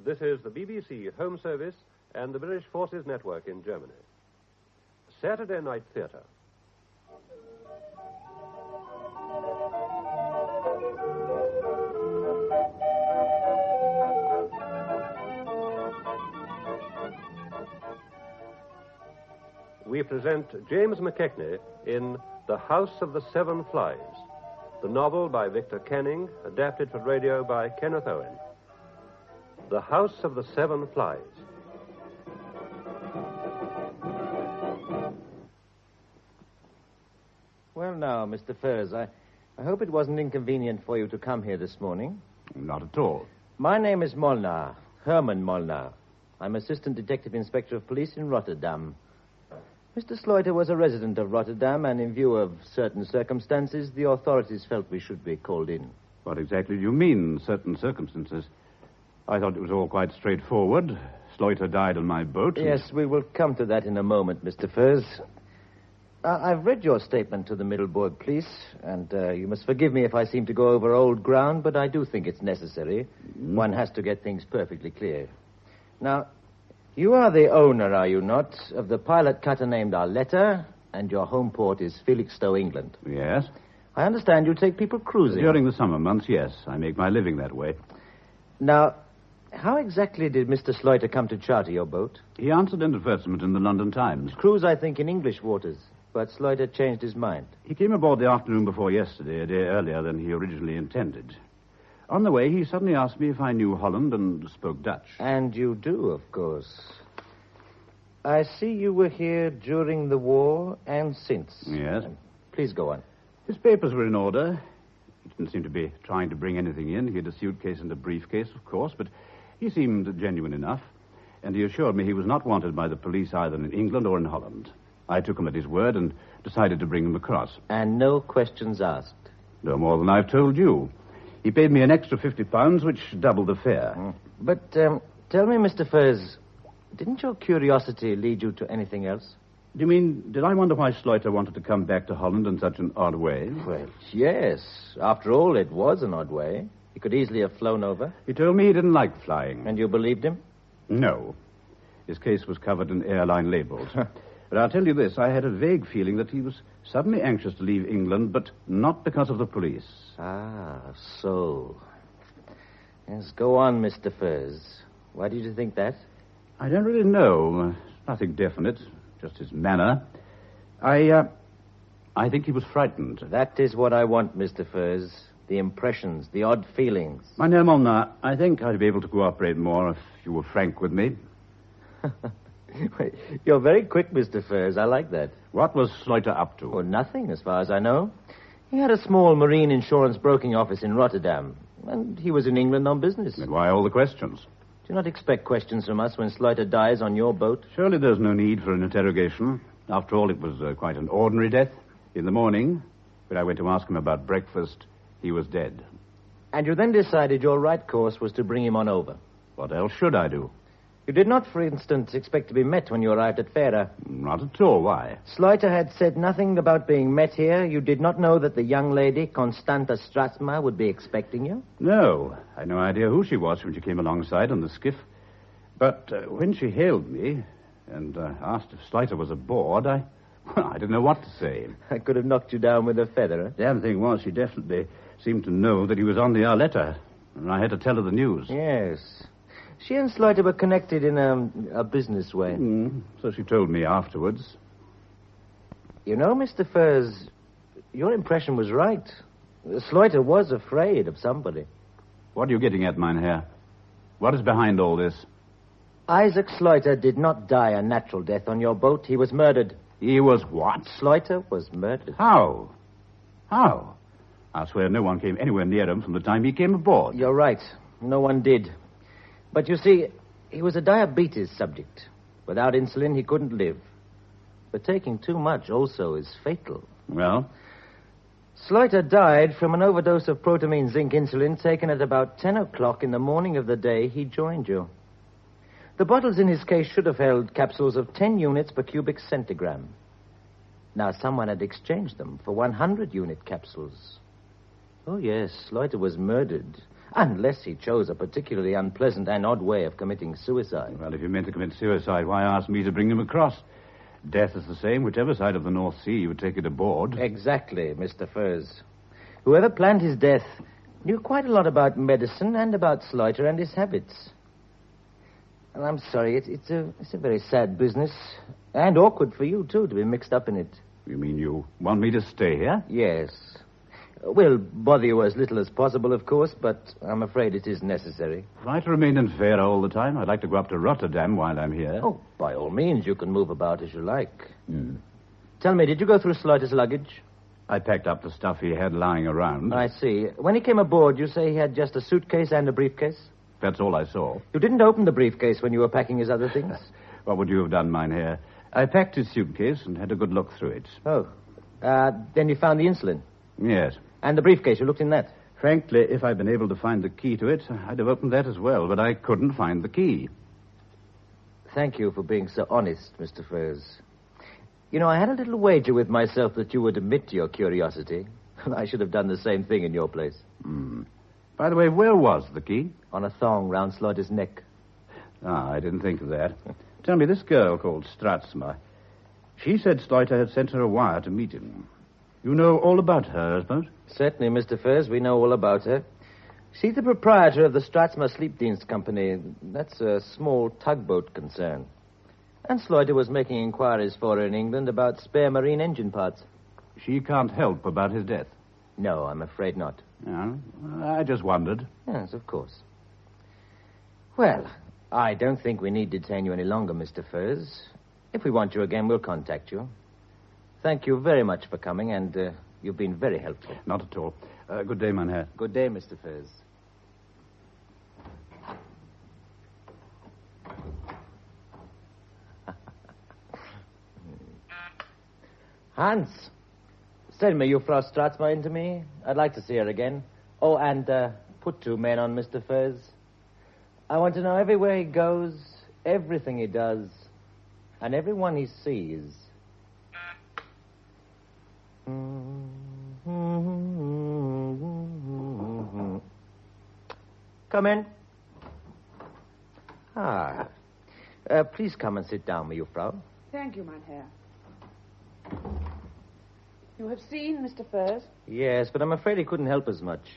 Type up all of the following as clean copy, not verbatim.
This is the BBC Home Service and the British Forces Network in Germany. Saturday Night Theatre. We present James McKechnie in The House of the Seven Flies, the novel by Victor Canning, adapted for radio by Kenneth Owen. The House of the Seven Flies. Well, now, Mr. Furse, I hope it wasn't inconvenient for you to come here this morning. Not at all. My name is Molenaar, Herman Molenaar. I'm Assistant Detective Inspector of Police in Rotterdam. Mr. Sluiter was a resident of Rotterdam, and in view of certain circumstances, the authorities felt we should be called in. What exactly do you mean, certain circumstances? I thought it was all quite straightforward. Sluiter died on my boat. Yes, we will come to that in a moment, Mr. Furse. I've read your statement to the Middelburg police, and you must forgive me if I seem to go over old ground, but I do think it's necessary. One has to get things perfectly clear. Now, you are the owner, are you not, of the pilot cutter named Arletta, and your home port is Felixstowe, England? Yes. I understand you take people cruising. During the summer months, yes. I make my living that way. Now, how exactly did Mr. Sluiter come to charter your boat? He answered an advertisement in the London Times. Cruise, I think, in English waters, but Sluiter changed his mind. He came aboard the afternoon before yesterday, a day earlier than he originally intended. On the way, he suddenly asked me if I knew Holland and spoke Dutch. And you do, of course. I see you were here during the war and since. Yes. Please go on. His papers were in order. He didn't seem to be trying to bring anything in. He had a suitcase and a briefcase, of course, but he seemed genuine enough. And he assured me he was not wanted by the police either in England or in Holland. I took him at his word and decided to bring him across. And no questions asked? No more than I've told you. He paid me an extra £50, which doubled the fare. But tell me, Mr. Furse, didn't your curiosity lead you to anything else? Do you mean, did I wonder why Sluiter wanted to come back to Holland in such an odd way? Well, yes. After all, it was an odd way. He could easily have flown over. He told me he didn't like flying. And you believed him? No. His case was covered in airline labels. But I'll tell you this, I had a vague feeling that he was suddenly anxious to leave England, but not because of the police. Ah, so. Yes, go on, Mr. Furse. Why did you think that? I don't really know. Nothing definite. Just his manner. I think he was frightened. That is what I want, Mr. Furse. The impressions, the odd feelings. My name, Molne. I think I'd be able to cooperate more if you were frank with me. You're very quick, Mr. Furse. I like that. What was Sluiter up to? Oh, nothing, as far as I know. He had a small marine insurance broking office in Rotterdam, and he was in England on business. And why all the questions? Do not expect questions from us when Sluiter dies on your boat. Surely there's no need for an interrogation. After all, it was quite an ordinary death. In the morning, when I went to ask him about breakfast, he was dead. And you then decided your right course was to bring him on over. What else should I do? You did not, for instance, expect to be met when you arrived at Fera. Not at all. Why? Sluiter had said nothing about being met here. You did not know that the young lady, Constanta Strozchma, would be expecting you? No. I had no idea who she was when she came alongside on the skiff. But when she hailed me and asked if Sluiter was aboard, I didn't know what to say. I could have knocked you down with a feather, huh? Damn thing was, she definitely seemed to know that he was on the Arletta, and I had to tell her the news. Yes. She and Sluiter were connected in a business way. So she told me afterwards. You know, Mr. Furse, your impression was right. Sluiter was afraid of somebody. What are you getting at, Mynheer? What is behind all this? Isaac Sluiter did not die a natural death on your boat. He was murdered. He was what? Sluiter was murdered. How? How? I'll swear no one came anywhere near him from the time he came aboard. You're right. No one did. But you see, he was a diabetes subject. Without insulin, he couldn't live. But taking too much also is fatal. Well? Sluiter died from an overdose of protamine zinc insulin taken at about 10 o'clock in the morning of the day he joined you. The bottles in his case should have held capsules of 10 units per cubic centigram. Now, someone had exchanged them for 100-unit capsules. Oh, yes, Sluiter was murdered. Unless he chose a particularly unpleasant and odd way of committing suicide. Well, if he meant to commit suicide, why ask me to bring him across? Death is the same, whichever side of the North Sea you would take it aboard. Exactly, Mr. Furse. Whoever planned his death knew quite a lot about medicine and about Sluiter and his habits. And I'm sorry, it's a very sad business. And awkward for you, too, to be mixed up in it. You mean you want me to stay here? Yes. We'll bother you as little as possible, of course, but I'm afraid it is necessary. If I to remain in Furse all the time, I'd like to go up to Rotterdam while I'm here. Oh, by all means, you can move about as you like. Tell me, did you go through Sluiter's luggage? I packed up the stuff he had lying around. I see. When he came aboard, you say he had just a suitcase and a briefcase? That's all I saw. You didn't open the briefcase when you were packing his other things? What would you have done, mynheer? I packed his suitcase and had a good look through it. Oh. Then you found the insulin? Yes. And the briefcase, you looked in that? Frankly, if I'd been able to find the key to it, I'd have opened that as well, but I couldn't find the key. Thank you for being so honest, Mr. Furse. You know, I had a little wager with myself that you would admit to your curiosity. I should have done the same thing in your place. By the way, where was the key? On a thong round Sluiter's neck. I didn't think of that. Tell me, this girl called Strozchma, she said Sluiter had sent her a wire to meet him. You know all about her, I suppose? Certainly, Mr. Furse, we know all about her. She's the proprietor of the Strozchma Sleepdienst Company. That's a small tugboat concern. And Sluiter was making inquiries for her in England about spare marine engine parts. She can't help about his death? No, I'm afraid not. No, I just wondered. Yes, of course. Well, I don't think we need detain you any longer, Mr. Furse. If we want you again, we'll contact you. Thank you very much for coming, and you've been very helpful. Not at all. Good day, mynheer. Good day, Mr. Furse. Hans, send me Frau Strozchma into me. I'd like to see her again. Oh, and put 2 men on Mr. Furse. I want to know everywhere he goes, everything he does, and everyone he sees. Come in. Please come and sit down, Frau. Thank you, mynheer. You have seen Mr. Furse? Yes, but I'm afraid he couldn't help us much.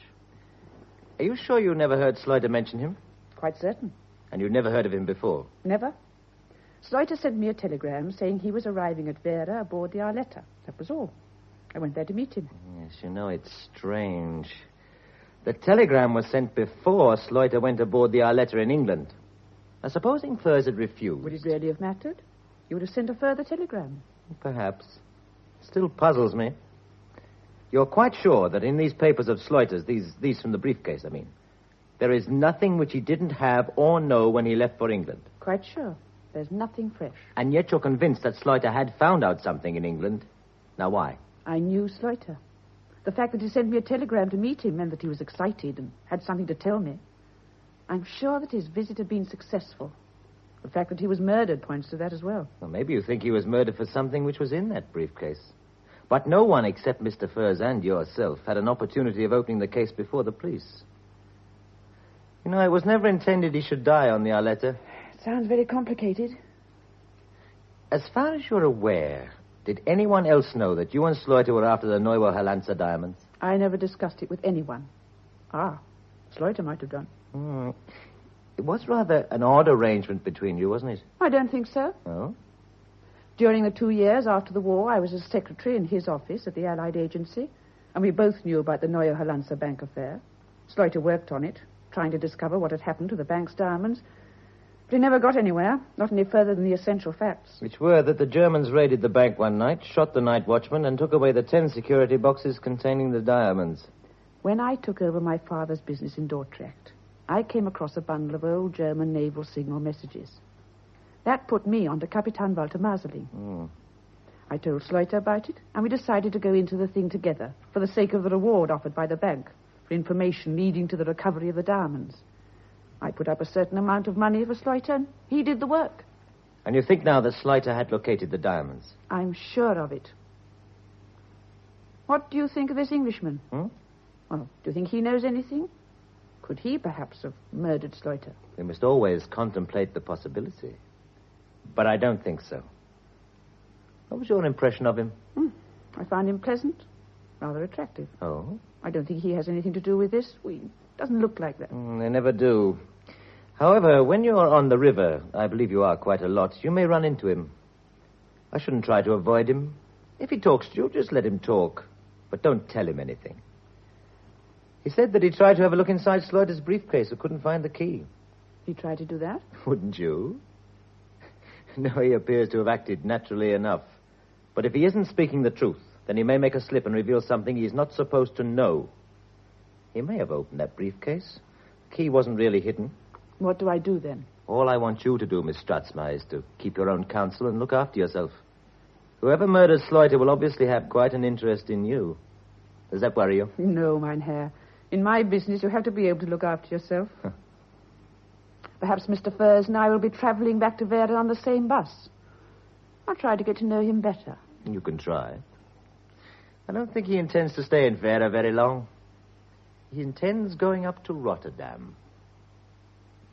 Are you sure you never heard Sluiter mention him? Quite certain. And you'd never heard of him before? Never. Sluiter sent me a telegram saying he was arriving at Vera aboard the Arletta. That was all. I went there to meet him. Yes, you know, it's strange. The telegram was sent before Sluiter went aboard the Arletta in England. Now, supposing Furse had refused... Would it really have mattered? You would have sent a further telegram. Perhaps. Still puzzles me. You're quite sure that in these papers of Sluiter's, these from the briefcase, I mean, there is nothing which he didn't have or know when he left for England? Quite sure. There's nothing fresh. And yet you're convinced that Sluiter had found out something in England. Now, why? I knew Sluiter. The fact that he sent me a telegram to meet him meant that he was excited and had something to tell me. I'm sure that his visit had been successful. The fact that he was murdered points to that as well. Well, maybe you think he was murdered for something which was in that briefcase. But no one except Mr. Furse and yourself had an opportunity of opening the case before the police. You know, it was never intended he should die on the Arletta. It sounds very complicated. As far as you're aware, did anyone else know that you and Sluiter were after the Neue Hollandse diamonds? I never discussed it with anyone. Sluiter might have done. It was rather an odd arrangement between you, wasn't it? I don't think so. Oh? During the 2 years after the war, I was a secretary in his office at the Allied Agency, and we both knew about the Neue Hollandse bank affair. Sluiter worked on it, trying to discover what had happened to the bank's diamonds, but he never got anywhere, not any further than the essential facts. Which were that the Germans raided the bank one night, shot the night watchman, and took away the 10 security boxes containing the diamonds. When I took over my father's business in Dordrecht, I came across a bundle of old German naval signal messages. That put me on to Kapitan Walter Maserling. I told Sluiter about it, and we decided to go into the thing together for the sake of the reward offered by the bank for information leading to the recovery of the diamonds. I put up a certain amount of money for Sluiter, and he did the work. And you think now that Sluiter had located the diamonds? I'm sure of it. What do you think of this Englishman? Hmm? Well, do you think he knows anything? Could he perhaps have murdered Sluiter? We must always contemplate the possibility. But I don't think so. What was your impression of him? I found him pleasant, rather attractive. Oh? I don't think he has anything to do with this. He doesn't look like that. They never do. However, when you're on the river, I believe you are quite a lot, you may run into him. I shouldn't try to avoid him. If he talks to you, just let him talk. But don't tell him anything. He said that he tried to have a look inside Sluiter's briefcase and couldn't find the key. He tried to do that? Wouldn't you? No, he appears to have acted naturally enough. But if he isn't speaking the truth, then he may make a slip and reveal something he's not supposed to know. He may have opened that briefcase. The key wasn't really hidden. What do I do then? All I want you to do, Miss Strozchma, is to keep your own counsel and look after yourself. Whoever murdered Sluiter will obviously have quite an interest in you. Does that worry you? No, mein Herr. In my business, you have to be able to look after yourself. Perhaps Mr. Furse and I will be traveling back to Werder on the same bus. I'll try to get to know him better. You can try. I don't think he intends to stay in Werder very long. He intends going up to Rotterdam.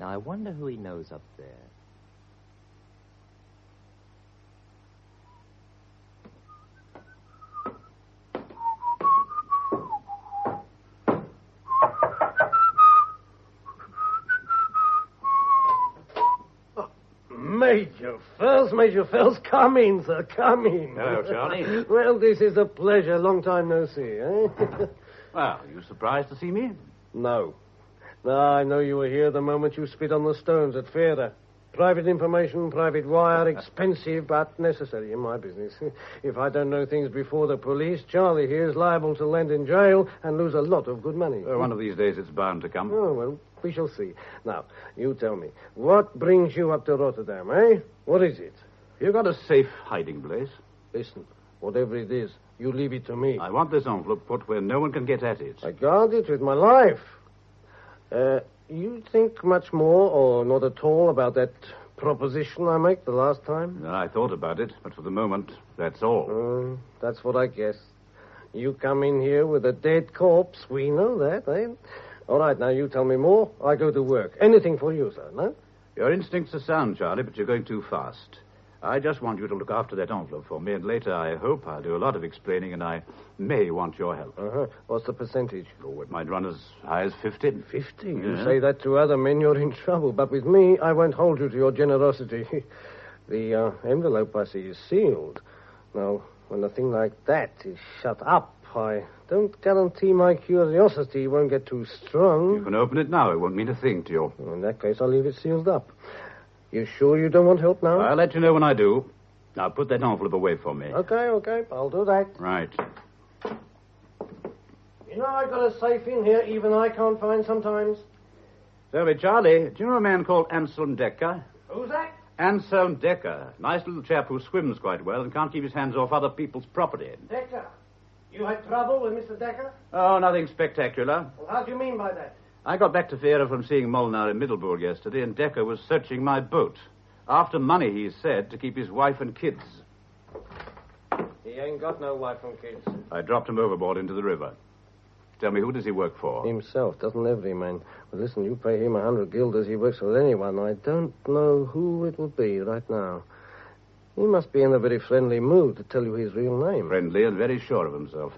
Now, I wonder who he knows up there. Major Furse, come in, sir, come in. Hello, Charlie. Well, this is a pleasure. Long time no see, eh? Well, are you surprised to see me? No. No, I know you were here the moment you spit on the stones at Werder. Private information, private wire, expensive but necessary in my business. If I don't know things before the police, Charlie here is liable to land in jail and lose a lot of good money. One of these days it's bound to come. Oh, well, we shall see. Now, you tell me, what brings you up to Rotterdam, eh? What is it? You got a safe hiding place? Listen, whatever it is, you leave it to me. I want this envelope put where no one can get at it. I guard it with my life. You think much more or not at all about that proposition I made the last time? I thought about it, but for the moment, that's all. That's what I guess. You come in here with a dead corpse. We know that, eh? All right, now you tell me more. I go to work. Anything for you, sir, no? Your instincts are sound, Charlie, but you're going too fast. I just want you to look after that envelope for me, and later I hope I'll do a lot of explaining, and I may want your help. What's the percentage? Oh, it might run as high as 50. 50? You say that to other men, you're in trouble. But with me, I won't hold you to your generosity. The envelope, I see, is sealed. Now, when a thing like that is shut up, I don't guarantee my curiosity won't get too strong. You can open it now. It won't mean a thing to you. In that case, I'll leave it sealed up. You sure you don't want help now? I'll let you know when I do. Now, put that envelope away for me. Okay. I'll do that. Right. You know, I got a safe in here even I can't find sometimes. Tell me, Charlie, do you know a man called Anselm Dekker? Who's that? Anselm Dekker. Nice little chap who swims quite well and can't keep his hands off other people's property. Dekker? You had trouble with Mr. Dekker? Oh, nothing spectacular. Well, how do you mean by that? I got back to Werder from seeing Molenaar in Middelburg yesterday, and Dekker was searching my boat. After money, he said, to keep his wife and kids. He ain't got no wife and kids. I dropped him overboard into the river. Tell me, who does he work for? Himself, doesn't every man. Well, listen, you pay him 100 guilders, he works for anyone. I don't know who it will be right now. He must be in a very friendly mood to tell you his real name. Friendly and very sure of himself.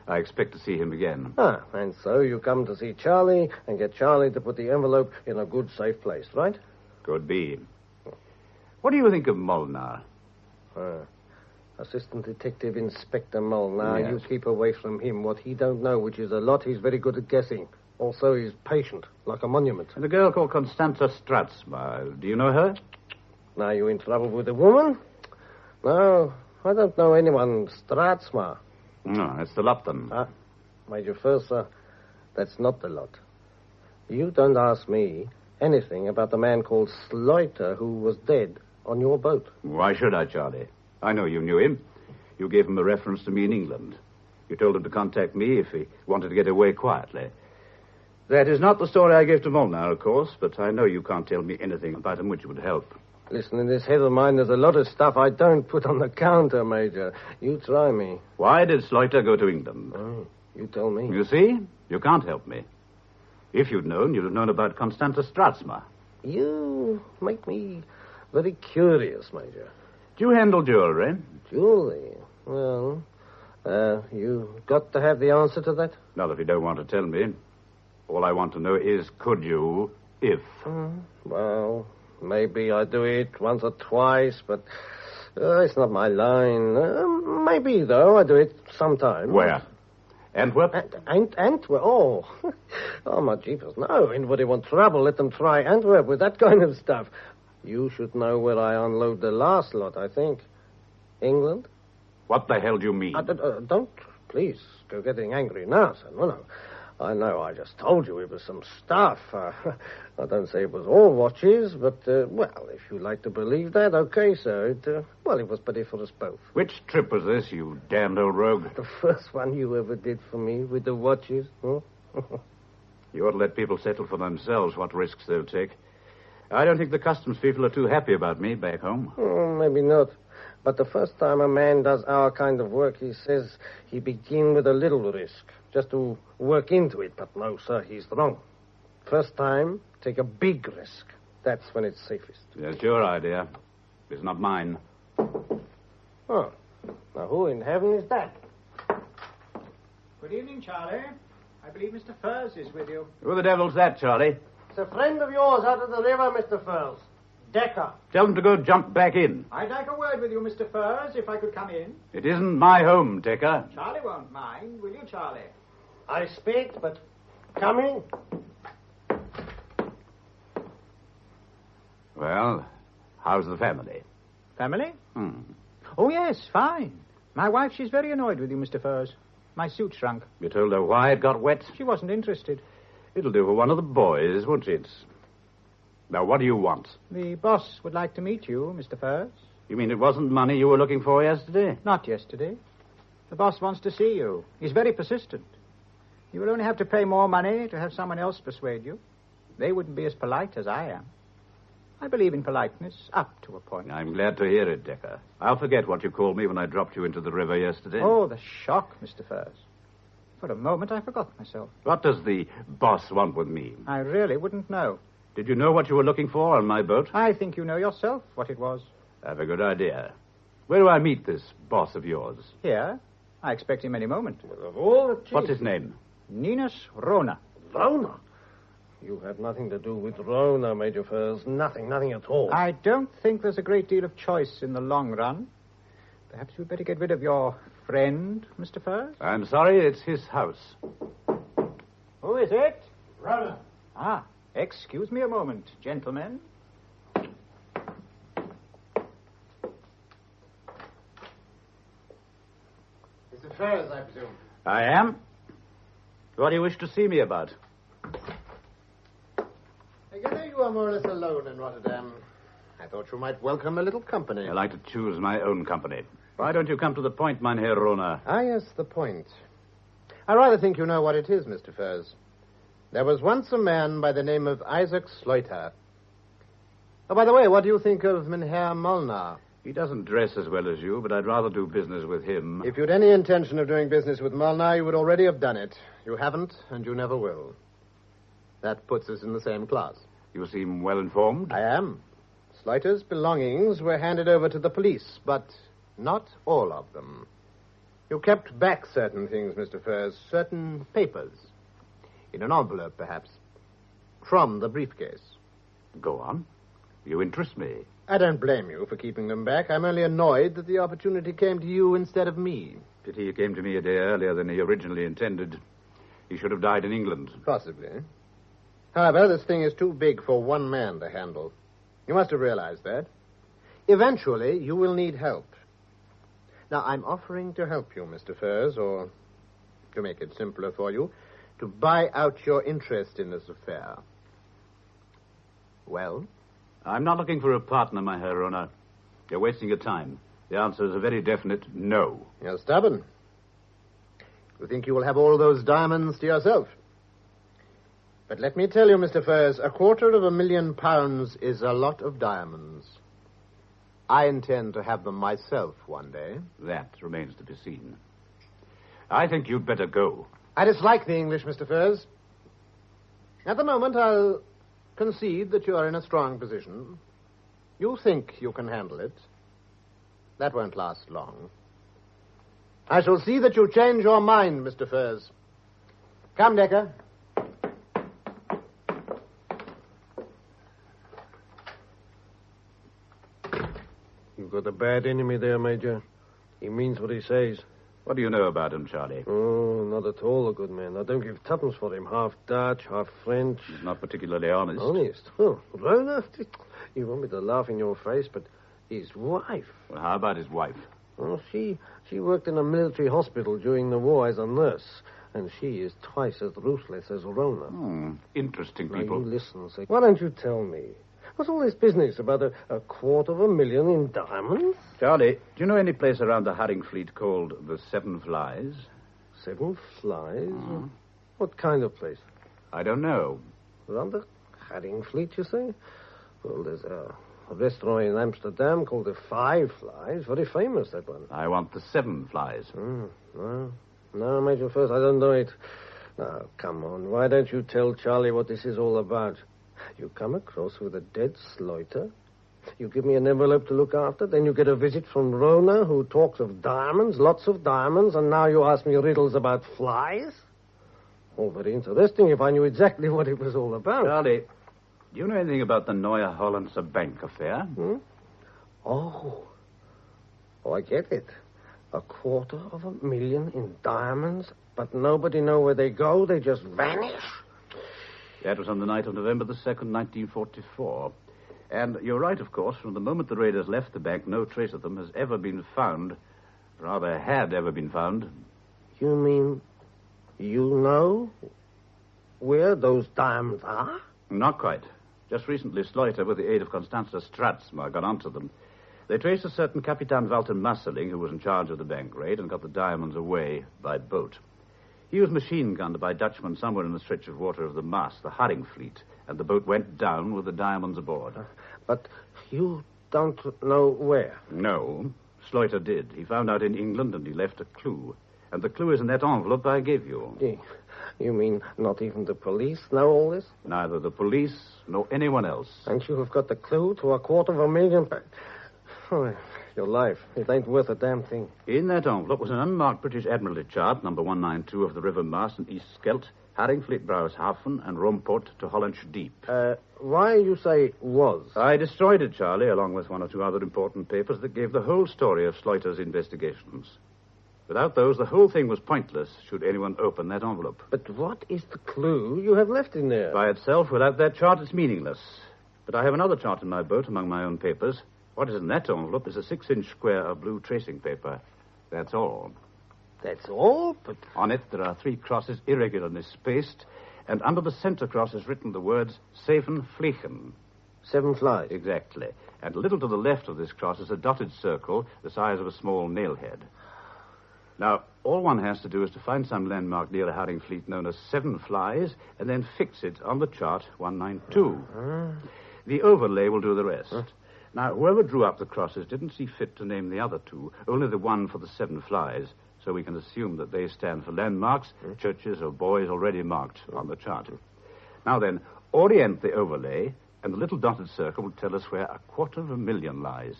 I expect to see him again. And so you come to see Charlie and get Charlie to put the envelope in a good, safe place, right? Could be. What do you think of Molenaar? Assistant Detective Inspector Molenaar. Yes. You keep away from him. What he don't know, which is a lot, he's very good at guessing. Also, he's patient, like a monument. And a girl called Constanta Strozchma. Do you know her? Now you in trouble with a woman? No, I don't know anyone Strozchma. No, that's the lot, then. Major Furse, that's not the lot. You don't ask me anything about the man called Sluiter who was dead on your boat. Why should I, Charlie? I know you knew him. You gave him a reference to me in England. You told him to contact me if he wanted to get away quietly. That is not the story I gave to Molenaar, of course, but I know you can't tell me anything about him which would help. Listen, in this head of mine, there's a lot of stuff I don't put on the counter, Major. You try me. Why did Sluiter go to England? You tell me. You see? You can't help me. If you'd known, you'd have known about Constanta Strozchma. You make me very curious, Major. Do you handle jewelry? Jewelry? Well, you got to have the answer to that? Not if you don't want to tell me. All I want to know is, could you, if? Well, maybe I do it once or twice, but it's not my line. Maybe, though, I do it sometime. Where? Antwerp? Antwerp? Oh. Oh, my jeepers, no. Anybody want trouble, let them try Antwerp with that kind of stuff. You should know where I unload the last lot, I think. England? What the hell do you mean? Don't, please, go getting angry now, sir. No. I know I just told you it was some stuff. I don't say it was all watches, but, well, if you like to believe that, okay, sir. It was pretty for us both. Which trip was this, you damned old rogue? The first one you ever did for me with the watches, huh? You ought to let people settle for themselves what risks they'll take. I don't think the customs people are too happy about me back home. Maybe not. But the first time a man does our kind of work, he says he begin with a little risk, just to work into it. But no, sir, he's wrong. First time, take a big risk. That's when it's safest. That's your idea. It's not mine. Oh. Now, who in heaven is that? Good evening, Charlie. I believe Mr. Furse is with you. Who the devil's that, Charlie? It's a friend of yours out of the river, Mr. Furse. Dekker. Tell him to go jump back in. I'd like a word with you, Mr. Furse, if I could come in. It isn't my home, Dekker. Charlie won't mind, will you, Charlie? I speak, but come in. Well, how's the family? Family? Oh, yes, fine. My wife, she's very annoyed with you, Mr. Furse. My suit shrunk. You told her why it got wet? She wasn't interested. It'll do for one of the boys, won't it? Now, what do you want? The boss would like to meet you, Mr. Furse. You mean it wasn't money you were looking for yesterday? Not yesterday. The boss wants to see you. He's very persistent. You will only have to pay more money to have someone else persuade you. They wouldn't be as polite as I am. I believe in politeness, up to a point. I'm glad to hear it, Dekker. I'll forget what you called me when I dropped you into the river yesterday. Oh, the shock, Mr. Furse. For a moment, I forgot myself. What does the boss want with me? I really wouldn't know. Did you know what you were looking for on my boat? I think you know yourself what it was. I have a good idea. Where do I meet this boss of yours? Here. I expect him any moment. Of all the chiefs... What's his name? Ninus Rohne. Rohner? You had nothing to do with Rohner, Major Furse. Nothing at all. I don't think there's a great deal of choice in the long run. Perhaps we'd better get rid of your friend, Mr. Furse? I'm sorry, it's his house. Who is it? Rohner. Ah, excuse me a moment, gentlemen. Mr. Furse, I presume. I am. What do you wish to see me about? I gather you are more or less alone in Rotterdam. I thought you might welcome a little company. I like to choose my own company. Why don't you come to the point, Mynheer Rohne? Ah, yes, the point. I rather think you know what it is, Mr. Furse. There was once a man by the name of Isaac Sluiter. Oh, by the way, what do you think of Mynheer Molenaar? He doesn't dress as well as you, but I'd rather do business with him. If you'd any intention of doing business with Molenaar, you would already have done it. You haven't, and you never will. That puts us in the same class. You seem well informed. I am. Sluiter's belongings were handed over to the police, but not all of them. You kept back certain things, Mr. Furse, certain papers. In an envelope, perhaps. From the briefcase. Go on. You interest me. I don't blame you for keeping them back. I'm only annoyed that the opportunity came to you instead of me. Pity he came to me a day earlier than he originally intended. He should have died in England. Possibly. However, this thing is too big for one man to handle. You must have realized that. Eventually, you will need help. Now, I'm offering to help you, Mr. Furse, or, to make it simpler for you, to buy out your interest in this affair. Well? I'm not looking for a partner, my Herr Rohne. You're wasting your time. The answer is a very definite no. You're stubborn. You think you will have all those diamonds to yourself. But let me tell you, Mr. Furse, £250,000 is a lot of diamonds. I intend to have them myself one day. That remains to be seen. I think you'd better go. I dislike the English, Mr. Furse. At the moment, I'll concede that you are in a strong position. You think you can handle it. That won't last long. I shall see that you change your mind, Mr. Furse. Come, Dekker. You've got a bad enemy there, Major. He means what he says. What do you know about him, Charlie? Oh, not at all a good man. I don't give tuppence for him. Half Dutch, half French. He's not particularly honest. Honest? Oh, Rohner? You want me to laugh in your face, but his wife. Well, how about his wife? Well, she worked in a military hospital during the war as a nurse, and she is twice as ruthless as Rohner. Interesting Now, people. you listen, say. Why don't you tell me? What's all this business about a $250,000 in diamonds? Charlie, do you know any place around the herring fleet called the Seven Flies? 7 Flies? What kind of place? I don't know. Around the herring fleet, you say? Well, there's a restaurant in Amsterdam called the 5 Flies. Very famous, that one. I want the 7 Flies. No, Major Furse, I don't know it. Now, come on. Why don't you tell Charlie what this is all about? You come across with a dead Sluiter. You give me an envelope to look after. Then you get a visit from Rohne, who talks of diamonds, lots of diamonds, and now you ask me riddles about flies? Oh, very interesting if I knew exactly what it was all about. Charlie, do you know anything about the Neue Hollandse Bank affair? Oh, I get it. $250,000 in diamonds, but nobody know where they go. They just vanish. That was on the night of November the 2nd, 1944. And you're right, of course. From the moment the raiders left the bank, no trace of them has ever been found. Rather, had ever been found. You mean you know where those diamonds are? Not quite. Just recently, Sluiter, with the aid of Constanta Strozchma, got onto them. They traced a certain Kapitan Walter Masseling, who was in charge of the bank raid, and got the diamonds away by boat. He was machine-gunned by Dutchmen somewhere in the stretch of water of the Maas, the herring fleet, and the boat went down with the diamonds aboard. But you don't know where? No, Sluiter did. He found out in England, and he left a clue. And the clue is in that envelope I gave you. You mean not even the police know all this? Neither the police nor anyone else. And you have got the clue to $250,000? Oh, your life. It ain't worth a damn thing. In that envelope was an unmarked British Admiralty chart, number 192 of the River Maas and East Scheldt, Haringvliet Brouwershaven, and Romport to Hollands Deep. Why you say was? I destroyed it, Charlie, along with one or two other important papers that gave the whole story of Sluiter's investigations. Without those, the whole thing was pointless should anyone open that envelope. But what is the clue you have left in there? By itself, without that chart, it's meaningless. But I have another chart in my boat among my own papers. What is in that envelope is a 6-inch square of blue tracing paper. That's all. That's all? But on it, there are 3 crosses irregularly spaced, and under the center cross is written the words, Seven Vliegen. 7 Flies. Exactly. And a little to the left of this cross is a dotted circle the size of a small nail head. Now, all one has to do is to find some landmark near the herring fleet known as 7 Flies, and then fix it on the chart 192. The overlay will do the rest. Now, whoever drew up the crosses didn't see fit to name the other 2, only the one for the 7 Flies, so we can assume that they stand for landmarks, churches or buoys already marked on the chart. Now then, orient the overlay, and the little dotted circle will tell us where $250,000 lies.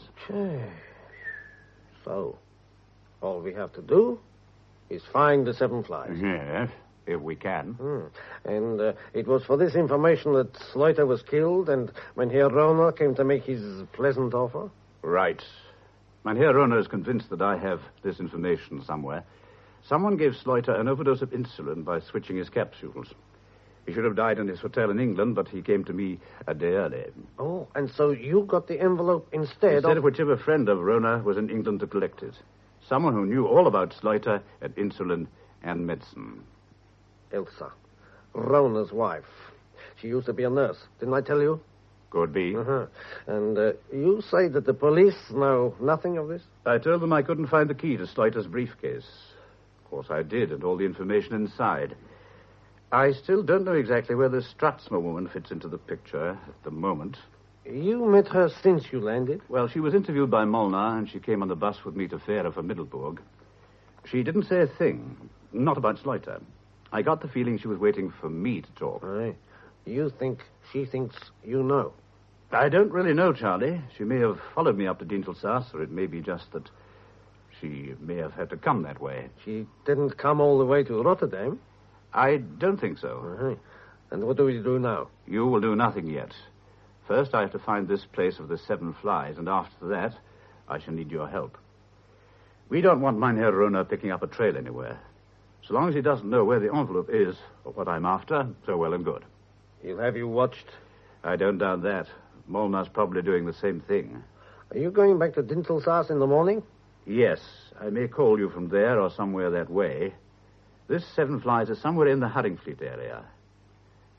So, all we have to do is find the 7 Flies. Yes, if we can. And it was for this information that Sluiter was killed, and when Herr Rohner came to make his pleasant offer? Right. Mynheer Rohne is convinced that I have this information somewhere. Someone gave Sluiter an overdose of insulin by switching his capsules. He should have died in his hotel in England, but he came to me a day early. Oh, and so you got the envelope instead of whichever friend of Rohne was in England to collect it. Someone who knew all about Sluiter and insulin and medicine. Elsa, Rohner's wife. She used to be a nurse. Didn't I tell you? Could be. And you say that the police know nothing of this? I told them I couldn't find the key to Sluiter's briefcase. Of course I did, and all the information inside. I still don't know exactly where this Strozchma woman fits into the picture at the moment. You met her since you landed? Well, she was interviewed by Molne, and she came on the bus with me to Furse for Middelburg. She didn't say a thing, not about Sluiter. I got the feeling she was waiting for me to talk. Aye. She thinks you know? I don't really know, Charlie. She may have followed me up to Dintelsaas, or it may be just that she may have had to come that way. She didn't come all the way to Rotterdam? I don't think so. Uh-huh. And what do we do now? You will do nothing yet. First, I have to find this place of the 7 flies, and after that, I shall need your help. We don't want Mynheer Rohne picking up a trail anywhere. So long as he doesn't know where the envelope is, or what I'm after, so well and good. He'll have you watched? I don't doubt that. Molna's probably doing the same thing. Are you going back to Dintelsaas in the morning? Yes, I may call you from there or somewhere that way. This 7 flies is somewhere in the Haringvliet area.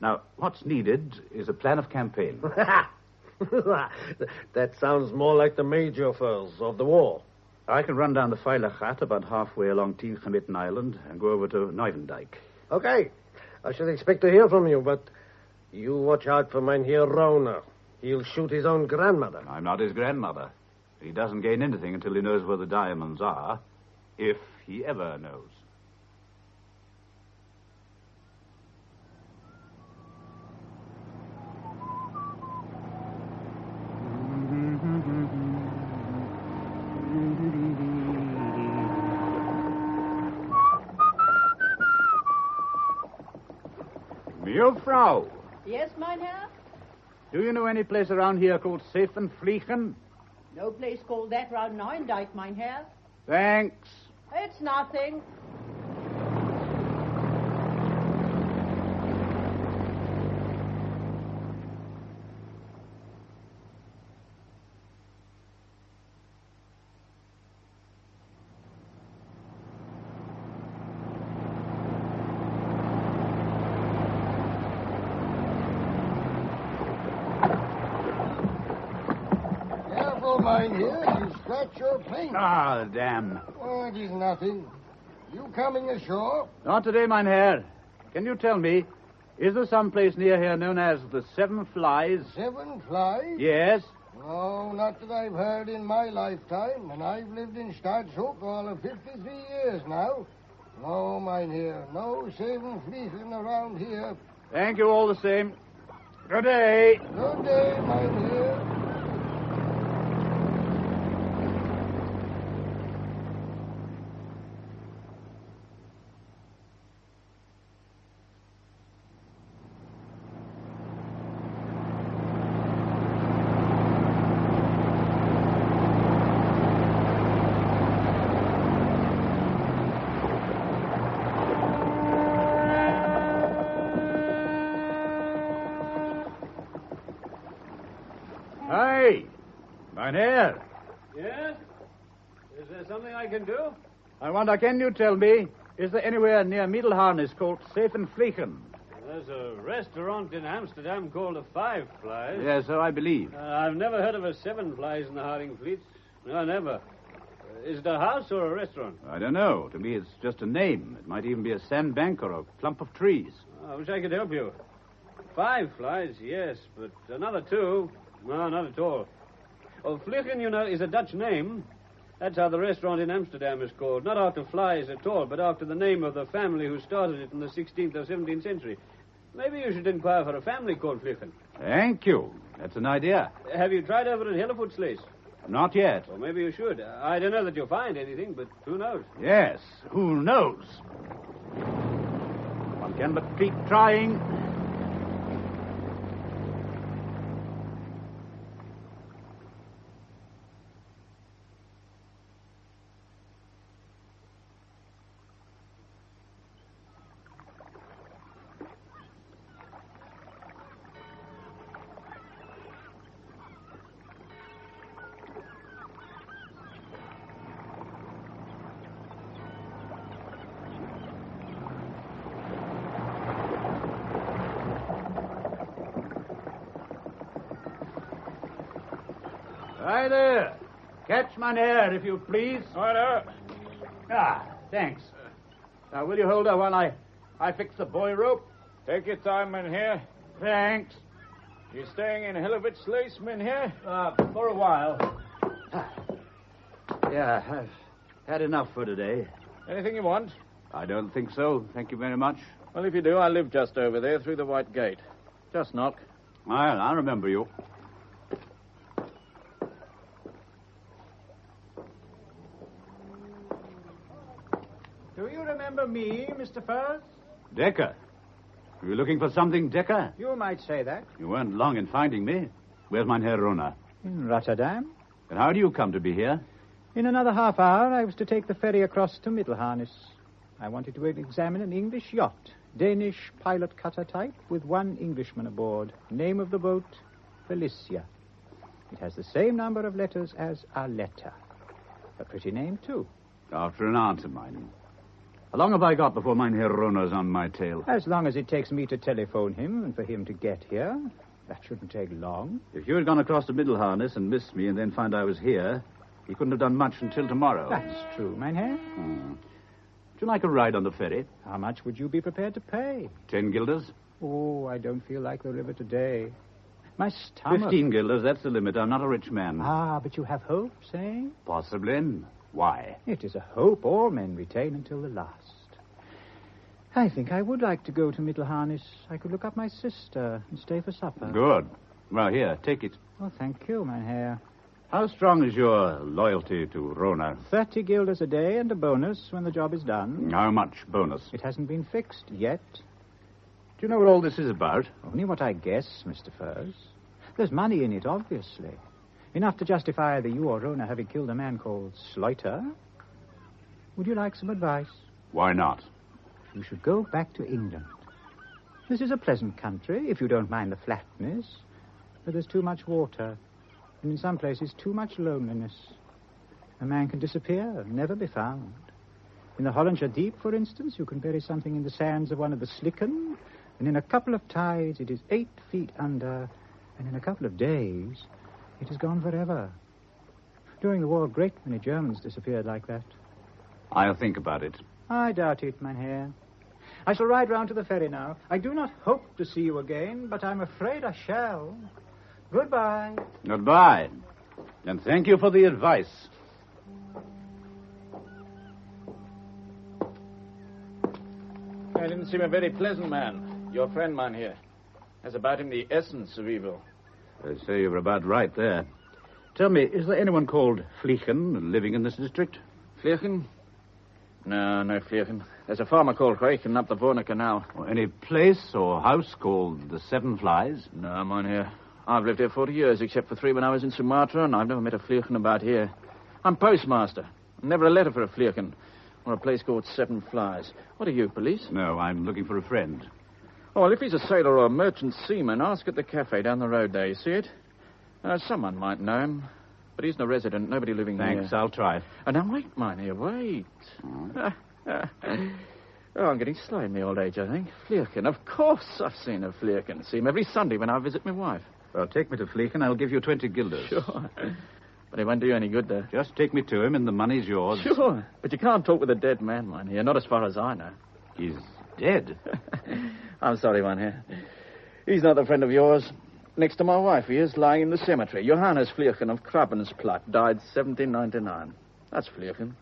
Now, what's needed is a plan of campaign. That sounds more like the major furs of the war. I can run down the Veilergat about halfway along Tiengemitten Island and go over to Nieuwendijk. Okay. I should expect to hear from you, but you watch out for Mynheer Rohne. He'll shoot his own grandmother. I'm not his grandmother. He doesn't gain anything until he knows where the diamonds are, if he ever knows. Mevrouw. Yes, Mynheer? Do you know any place around here called Zevenvliegen? No place called that round Nieuwendijk, Mynheer. Thanks. It's nothing. Mynheer, you scratch your paint. Ah, damn. Oh, it is nothing. You coming ashore? Not today, Mynheer. Can you tell me, is there some place near here known as the 7 Flies? 7 Flies? Yes. No, not that I've heard in my lifetime, and I've lived in Strozchma all of 53 years now. No, Mynheer, no 7 Fliegen around here. Thank you all the same. Good day. Good day, Mynheer. Hey, Mynheer. Yes? Is there something I can do? I wonder, can you tell me, is there anywhere near Middelharnis called Zevenvliegen? There's a restaurant in Amsterdam called the 5 Flies. Yes, so I believe. I've never heard of a 7 Flies in the Haringvliet. No, never. Is it a house or a restaurant? I don't know. To me, it's just a name. It might even be a sandbank or a clump of trees. I wish I could help you. 5 Flies, yes, but another 2... No, not at all. Well, Vliegen, you know, is a Dutch name. That's how the restaurant in Amsterdam is called. Not after flies at all, but after the name of the family who started it in the 16th or 17th century. Maybe you should inquire for a family called Vliegen. Thank you. That's an idea. Have you tried over at Hellevoetslees? Not yet. Well, maybe you should. I don't know that you'll find anything, but who knows? Yes, who knows? One can but keep trying. Hi there. Catch Mynheer, if you please. Order. Ah, thanks. Now, will you hold her while I fix the buoy rope? Take your time, Mynheer. Thanks. You staying in Hellevoetslees, Mynheer? For a while. Yeah, I've had enough for today. Anything you want? I don't think so. Thank you very much. Well, if you do, I live just over there through the White Gate. Just knock. I remember you. Do you remember me, Mr. Furse? Dekker. Were you looking for something, Dekker? You might say that. You weren't long in finding me. Where's mein Herr Rohner? In Rotterdam. And how do you come to be here? In another half hour, I was to take the ferry across to Middelharnis. I wanted to examine an English yacht, Danish pilot cutter type, with one Englishman aboard. Name of the boat, Felicia. It has the same number of letters as Arletta. A pretty name, too. After an aunt of mine. How long have I got before mein Herr Rohner's on my tail? As long as it takes me to telephone him and for him to get here. That shouldn't take long. If you had gone across to Middelharnis and missed me and then found I was here, he couldn't have done much until tomorrow. That's true, mein Herr. Would you like a ride on the ferry? How much would you be prepared to pay? 10 guilders? Oh, I don't feel like the river today. My stomach... 15 guilders, that's the limit. I'm not a rich man. Ah, but you have hopes, eh? Possibly. Why? It is a hope all men retain until the last. I think I would like to go to Middelharnis. I could look up my sister and stay for supper. Good. Well, here, take it. Oh, thank you, mein Herr. How strong is your loyalty to Rohner? 30 guilders a day and a bonus when the job is done. How much bonus? It hasn't been fixed yet. Do you know what all this is about? Only what I guess, Mr. Furse. There's money in it, obviously. Enough to justify either you or Rohne having killed a man called Sluiter. Would you like some advice? Why not? You should go back to England. This is a pleasant country, if you don't mind the flatness. But there's too much water. And in some places, too much loneliness. A man can disappear, never be found. In the Hollandsche Deep, for instance, you can bury something in the sands of one of the Slikken, and in a couple of tides, it is 8 feet under, and in a couple of days, it is gone forever. During the war, a great many Germans disappeared like that. I'll think about it. I doubt it, mein Herr. I shall ride round to the ferry now. I do not hope to see you again, but I'm afraid I shall. Goodbye. Goodbye. And thank you for the advice. I didn't seem a very pleasant man. Your friend, man here, has about him the essence of evil. I say you're about right there. Tell me, is there anyone called Vliegen living in this district? Vliegen? No Vliegen. There's a farmer called Reichen up the Vorne Canal. Or any place or house called the Seven Flies? No, man here. I've lived here 40 years, except for 3 when I was in Sumatra, and I've never met a Vliegen about here. I'm postmaster. Never a letter for a Vliegen. Or a place called Seven Flies. What are you, police? No, I'm looking for a friend. Oh, well, if he's a sailor or a merchant seaman, ask at the cafe down the road there. You see it? Someone might know him. But he's no resident, nobody living here. Thanks, I'll try. Now, wait, mine here, wait. Oh, I'm getting slow in my old age, I think. Vliegen, of course I've seen a Vliegen. See him every Sunday when I visit my wife. Well, take me to Vliegen. I'll give you 20 guilders. Sure. But it won't do you any good there. Just take me to him and the money's yours. Sure. But you can't talk with a dead man, mine here, not as far as I know. He's dead? I'm sorry, mine here. He's not a friend of yours. Next to my wife, he is lying in the cemetery. Johannes Vliegen of Krabbensplatt died 1799. That's Vliegen.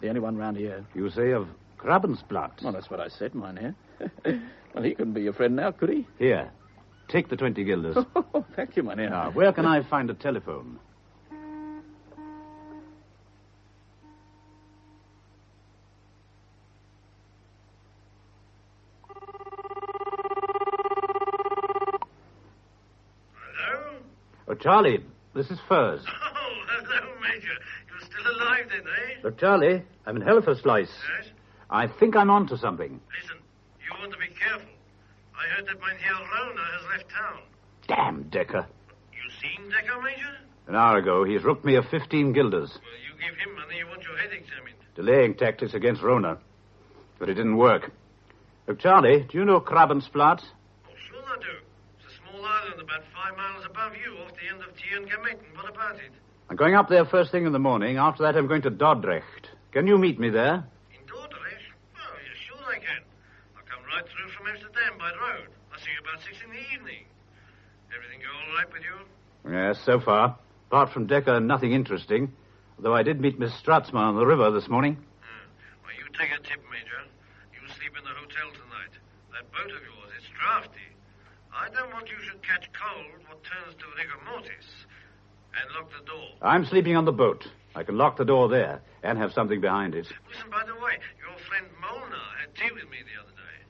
The only one round here. You say of Krabbensplatt? Well, that's what I said, mine here. Well, he couldn't be your friend now, could he? Here. Take the 20 guilders. Oh, thank you, mine here. Now, where can I find a telephone? Oh, Charlie, this is Furse. Oh, hello, Major. You're still alive then, eh? Look, Charlie, I'm in hell of a slice. Yes? I think I'm onto something. Listen, you want to be careful. I heard that mein Herr Rohner has left town. Damn Dekker. You seen Dekker, Major? An hour ago, he's rooked me of 15 guilders. Well, you give him money, you want your head examined. Delaying tactics against Rohner. But it didn't work. Look, Charlie, do you know Krabbensplatt? Oh, sure I do. It's a small island about 5 miles above you, off the end of Tiergameten. What about it? I'm going up there first thing in the morning. After that, I'm going to Dordrecht. Can you meet me there? In Dordrecht? Oh, yeah, sure I can. I'll come right through from Amsterdam by road. I'll see you about 6 in the evening. Everything go all right with you? Yes, so far. Apart from Dekker, nothing interesting. Although I did meet Miss Strozchma on the river this morning. Well, you take a tip, Major. You sleep in the hotel tonight. That boat of yours, it's drafty. I don't want you should catch cold what turns to rigor mortis. And lock the door. I'm sleeping on the boat. I can lock the door there and have something behind it. Listen, by the way, your friend Molenaar had tea with me the other day.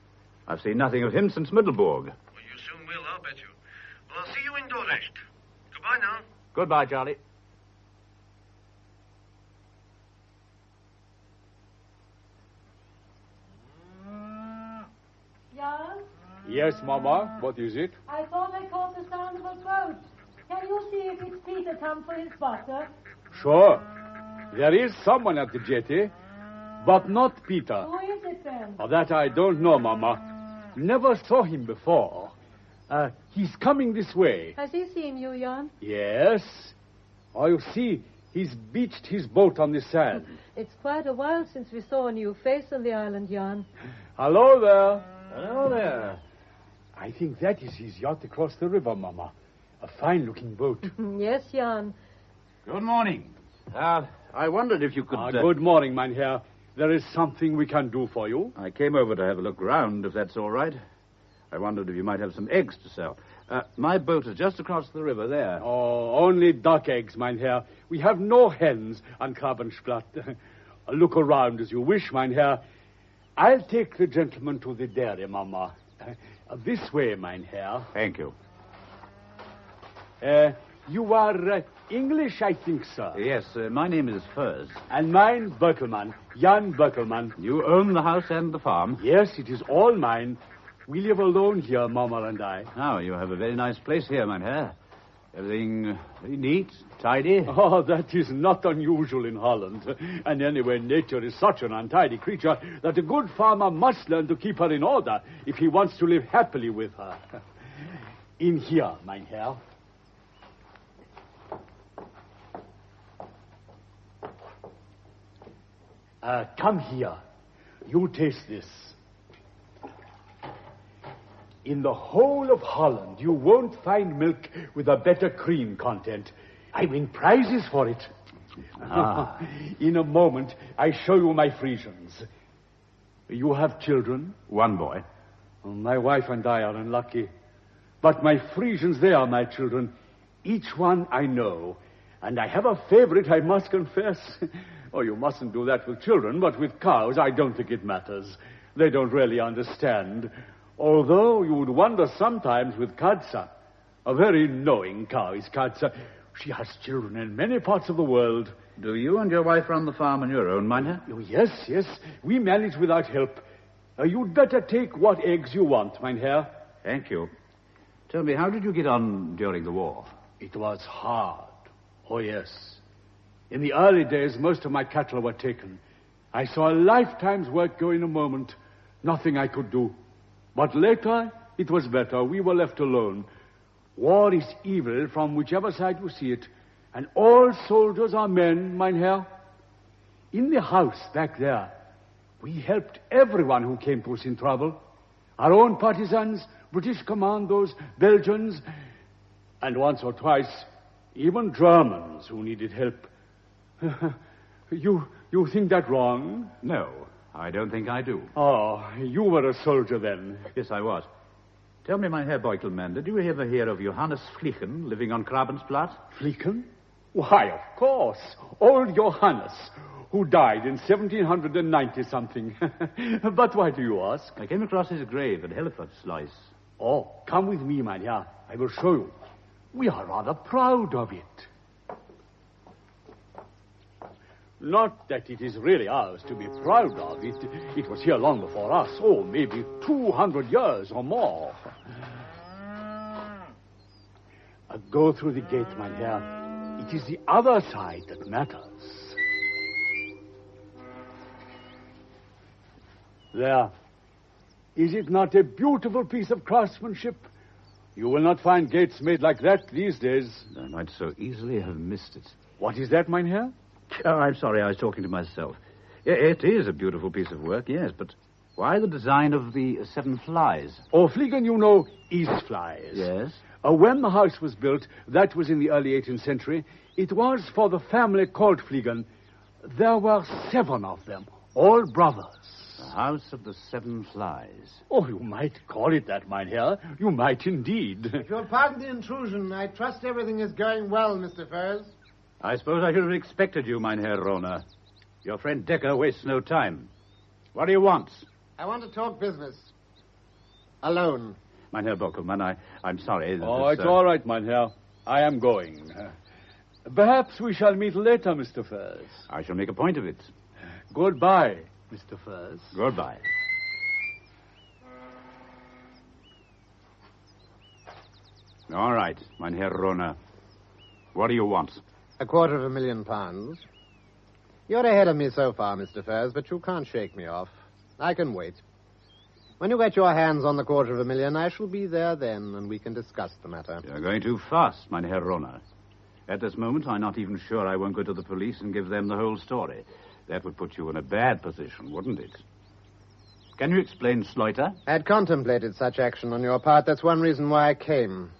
I've seen nothing of him since Middelburg. Well, you soon will, I'll bet you. Well, I'll see you in Dordrecht. Goodbye now. Goodbye, Charlie. Jan? Yes, Mama. What is it? I thought I caught the sound of a throat. Can you see if it's Peter come for his butter? Sure. There is someone at the jetty, but not Peter. Who is it then? Of that I don't know, Mama. Never saw him before. He's coming this way. Has he seen you, Jan? Yes. Oh, you see, he's beached his boat on the sand. It's quite a while since we saw a new face on the island, Jan. Hello there. Hello there. I think that is his yacht across the river, Mama. A fine-looking boat. Yes, Jan. Good morning. I wondered if you could... Good morning, Mynheer. There is something we can do for you. I came over to have a look round, if that's all right. I wondered if you might have some eggs to sell. My boat is just across the river there. Oh, only duck eggs, Mynheer. We have no hens on Krabbensplat. Look around as you wish, Mynheer. I'll take the gentleman to the dairy, Mama. This way, Mynheer. Thank you. You are English, I think, sir. Yes, my name is Furse. And mine, Bottelman. Jan Bottelman. You own the house and the farm? Yes, it is all mine. We live alone here, Mama and I. Oh, you have a very nice place here, Mynheer. Everything very neat, tidy. Oh, that is not unusual in Holland. And anyway, nature is such an untidy creature that a good farmer must learn to keep her in order if he wants to live happily with her. In here, Mynheer. Come here. You taste this. In the whole of Holland, you won't find milk with a better cream content. I win prizes for it. In a moment, I show you my Frisians. You have children? One boy. My wife and I are unlucky. But my Frisians, they are my children. Each one I know. And I have a favorite, I must confess. Oh, you mustn't do that with children, but with cows, I don't think it matters. They don't really understand. Although you would wonder sometimes with Katsa. A very knowing cow is Katsa. She has children in many parts of the world. Do you and your wife run the farm on your own, Mynheer? Oh, yes. We manage without help. You'd better take what eggs you want, Mynheer. Thank you. Tell me, how did you get on during the war? It was hard. Oh, yes. In the early days, most of my cattle were taken. I saw a lifetime's work go in a moment. Nothing I could do. But later, it was better. We were left alone. War is evil from whichever side you see it. And all soldiers are men, Mynheer. In the house back there, we helped everyone who came to us in trouble. Our own partisans, British commandos, Belgians, and once or twice, even Germans who needed help. You think that wrong? No, I don't think I do. Oh, you were a soldier then. Yes, I was. Tell me, Mynheer Bottelman, did you ever hear of Johannes Vliegen living on Krabbensplat? Vliegen? Why, of course. Old Johannes, who died in 1790-something. But why do you ask? I came across his grave at Hellevoetsluis. Oh, come with me, Mynheer. I will show you. We are rather proud of it. Not that it is really ours to be proud of. It was here long before us. Oh, maybe 200 years or more. Go through the gate, Mynheer. It is the other side that matters. There. Is it not a beautiful piece of craftsmanship? You will not find gates made like that these days. I might so easily have missed it. What is that, Mynheer? Oh, I'm sorry, I was talking to myself. It is a beautiful piece of work, yes, but why the design of the 7 flies? Oh, Vliegen, you know, is flies. Yes? When the house was built, that was in the early 18th century, it was for the family called Vliegen. There were 7 of them, all brothers. House of the Seven Flies. Oh, you might call it that, Mynheer. You might indeed. If you'll pardon the intrusion, I trust everything is going well, Mr. Furse. I suppose I should have expected you, Mynheer Rohne. Your friend Dekker wastes no time. What do you want? I want to talk business. Alone. Mynheer Bottelman, I'm sorry. It's all right, Mynheer. I am going. Perhaps we shall meet later, Mr. Furse. I shall make a point of it. Goodbye, Mr. Furse. Goodbye. All right, Mynheer Rohne. What do you want? £250,000. You're ahead of me so far, Mr. Furse, but you can't shake me off. I can wait. When you get your hands on the $250,000, I shall be there then, and we can discuss the matter. You're going too fast, Mynheer Rohne. At this moment, I'm not even sure I won't go to the police and give them the whole story. That would put you in a bad position, wouldn't it? Can you explain Sluiter? I had contemplated such action on your part. That's one reason why I came.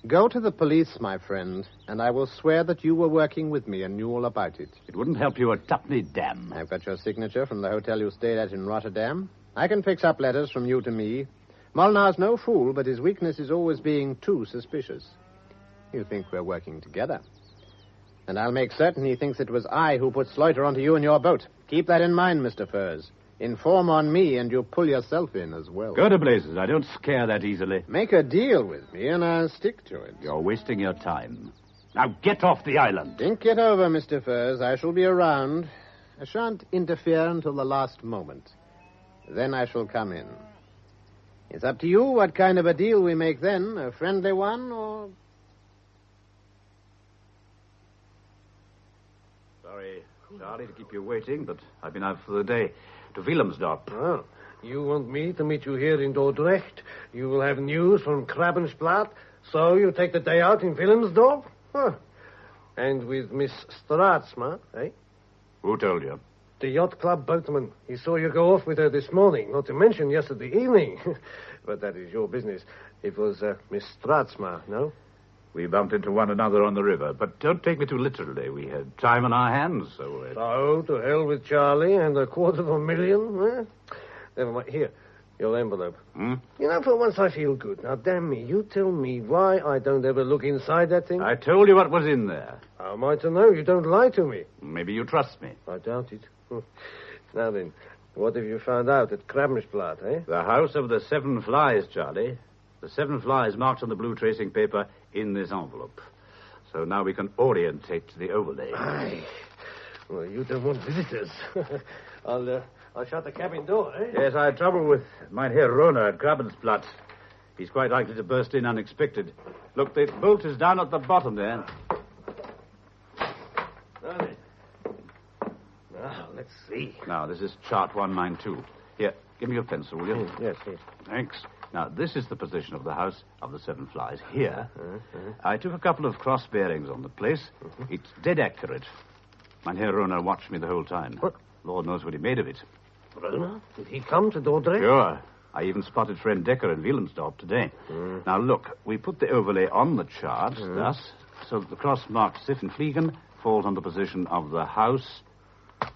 Go to the police, my friend, and I will swear that you were working with me and knew all about it. It wouldn't help you a tuppenny damn. I've got your signature from the hotel you stayed at in Rotterdam. I can fix up letters from you to me. Molenaar's no fool, but his weakness is always being too suspicious. You think we're working together. And I'll make certain he thinks it was I who put Sluiter onto you in your boat. Keep that in mind, Mr. Furse. Inform on me, and you pull yourself in as well. Go to blazes. I don't scare that easily. Make a deal with me, and I'll stick to it. You're wasting your time. Now get off the island. Think it over, Mr. Furse. I shall be around. I shan't interfere until the last moment. Then I shall come in. It's up to you what kind of a deal we make then. A friendly one, or... Sorry, Charlie, to keep you waiting, but I've been out for the day. To Willemsdorp. Oh, you want me to meet you here in Dordrecht? You will have news from Krabbensplat, so you take the day out in Willemsdorp? Huh. And with Miss Strozchma, eh? Who told you? The yacht club boatman. He saw you go off with her this morning, not to mention yesterday evening. But that is your business. It was Miss Strozchma, no? We bumped into one another on the river, but don't take me too literally. We had time on our hands, so... So, to hell with Charlie and $250,000, eh? Never mind. Here, your envelope. Hmm? You know, for once I feel good. Now, damn me, you tell me why I don't ever look inside that thing. I told you what was in there. How am I to know? You don't lie to me. Maybe you trust me. I doubt it. Now then, what have you found out at Krabbensplat, eh? The House of the Seven Flies, Charlie. The 7 flies marked on the blue tracing paper in this envelope. So now we can orientate the overlay. Aye. Well, you don't want visitors. I'll shut the cabin door, eh? Yes, I had trouble with Mynheer Rohne at Krabbensplat. He's quite likely to burst in unexpected. Look, the bolt is down at the bottom there. Now, let's see. Now, this is chart 192. Here, give me your pencil, will you? Yes. Thanks. Now, this is the position of the House of the Seven Flies. Here, I took a couple of cross bearings on the place. It's dead accurate. Mynheer Rohne watched me the whole time. What? Lord knows what he made of it. Rohne? Did he come to Dordrecht? Sure. I even spotted friend Dekker in Willemsdorp today. Now, look, we put the overlay on the chart, thus, so that the cross marked Siffenfliegen falls on the position of the house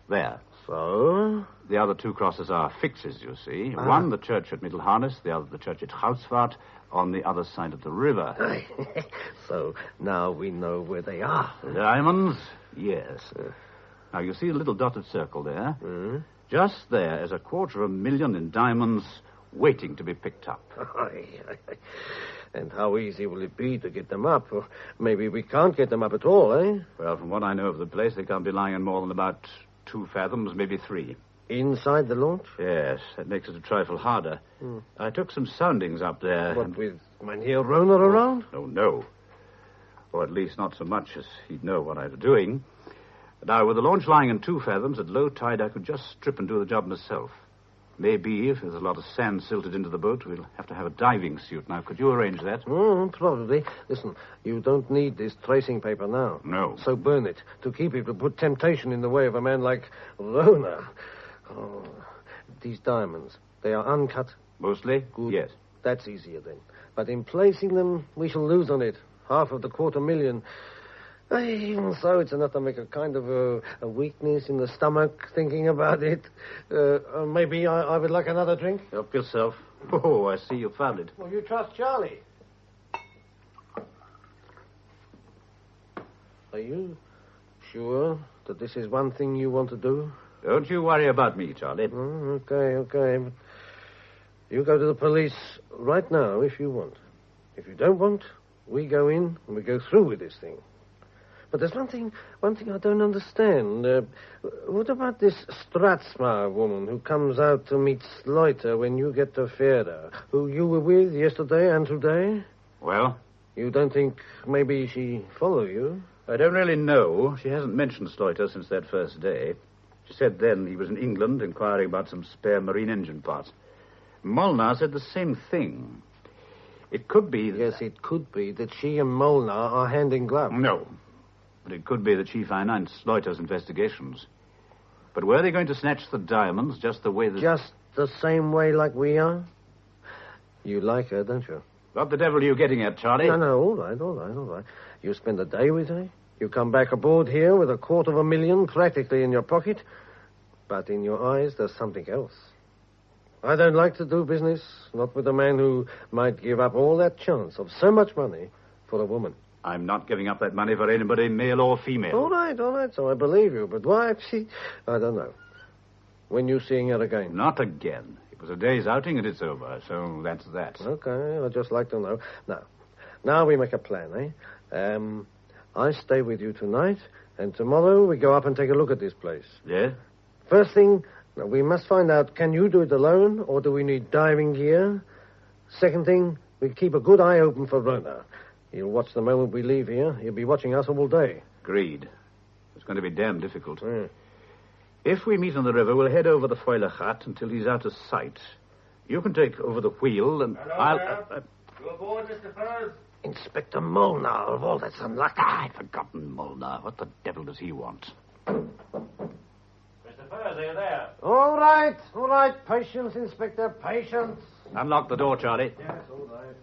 there. So? The other 2 crosses are fixes, you see. One, the church at Middelharnis, the other, the church at Goudsvaart, on the other side of the river. So now we know where they are. Diamonds? Yes. Now, you see a little dotted circle there? Just there is $250,000 in diamonds waiting to be picked up. And how easy will it be to get them up? Or maybe we can't get them up at all, eh? Well, from what I know of the place, they can't be lying in more than about 2 fathoms, maybe 3. Inside the launch? Yes, that makes it a trifle harder. I took some soundings up there. What, with Mynheer Rohner around? Oh, no. Or at least not so much as he'd know what I was doing. Now, with the launch lying in 2 fathoms, at low tide, I could just strip and do the job myself. Maybe, if there's a lot of sand silted into the boat, we'll have to have a diving suit. Now, could you arrange that? Probably. Listen, you don't need this tracing paper now. No. So burn it. To keep it will put temptation in the way of a man like Rohner. Oh, these diamonds, they are uncut? Mostly? Good. Yes. That's easier then. But in placing them, we shall lose on it. Half of the $250,000. Even so, it's enough to make a kind of a weakness in the stomach thinking about it. Maybe I would like another drink. Help yourself. Oh, I see you found it. Well, you trust Charlie. Are you sure that this is one thing you want to do? Don't you worry about me, Charlie. Okay. But you go to the police right now if you want. If you don't want, we go in and we go through with this thing. But there's one thing I don't understand. What about this Strozchma woman who comes out to meet Sluiter when you get to Furse, who you were with yesterday and today? Well? You don't think maybe she followed you? I don't really know. She hasn't mentioned Sluiter since that first day. She said then he was in England inquiring about some spare marine engine parts. Molenaar said the same thing. It could be that... Yes, it could be that she and Molenaar are hand in glove. No. But it could be that she financed Sluiter's investigations. But were they going to snatch the diamonds just the way that... Just the same way like we are? You like her, don't you? What the devil are you getting at, Charlie? No, all right. You spend a day with her. You come back aboard here with $250,000 practically in your pocket. But in your eyes, there's something else. I don't like to do business, not with a man who might give up all that chance of so much money for a woman. I'm not giving up that money for anybody, male or female. All right, so I believe you. But why? I don't know. When you seeing her again? Not again. It was a day's outing and it's over, so that's that. Okay, I'd just like to know. Now we make a plan, eh? I stay with you tonight, and tomorrow we go up and take a look at this place. Yeah? First thing, we must find out, can you do it alone, or do we need diving gear? Second thing, we keep a good eye open for Rohner. He'll watch the moment we leave here. He'll be watching us all day. Agreed. It's going to be damn difficult. Yeah. If we meet on the river, we'll head over the Foilergat until he's out of sight. You can take over the wheel, and Hello, you aboard, Mr. Furse? Inspector Molenaar, of all that's unlucky. I'd forgotten Molenaar. What the devil does he want? Mr. Furse, are you there? All right. Patience, Inspector, patience. Unlock the door, Charlie. Yes, all right.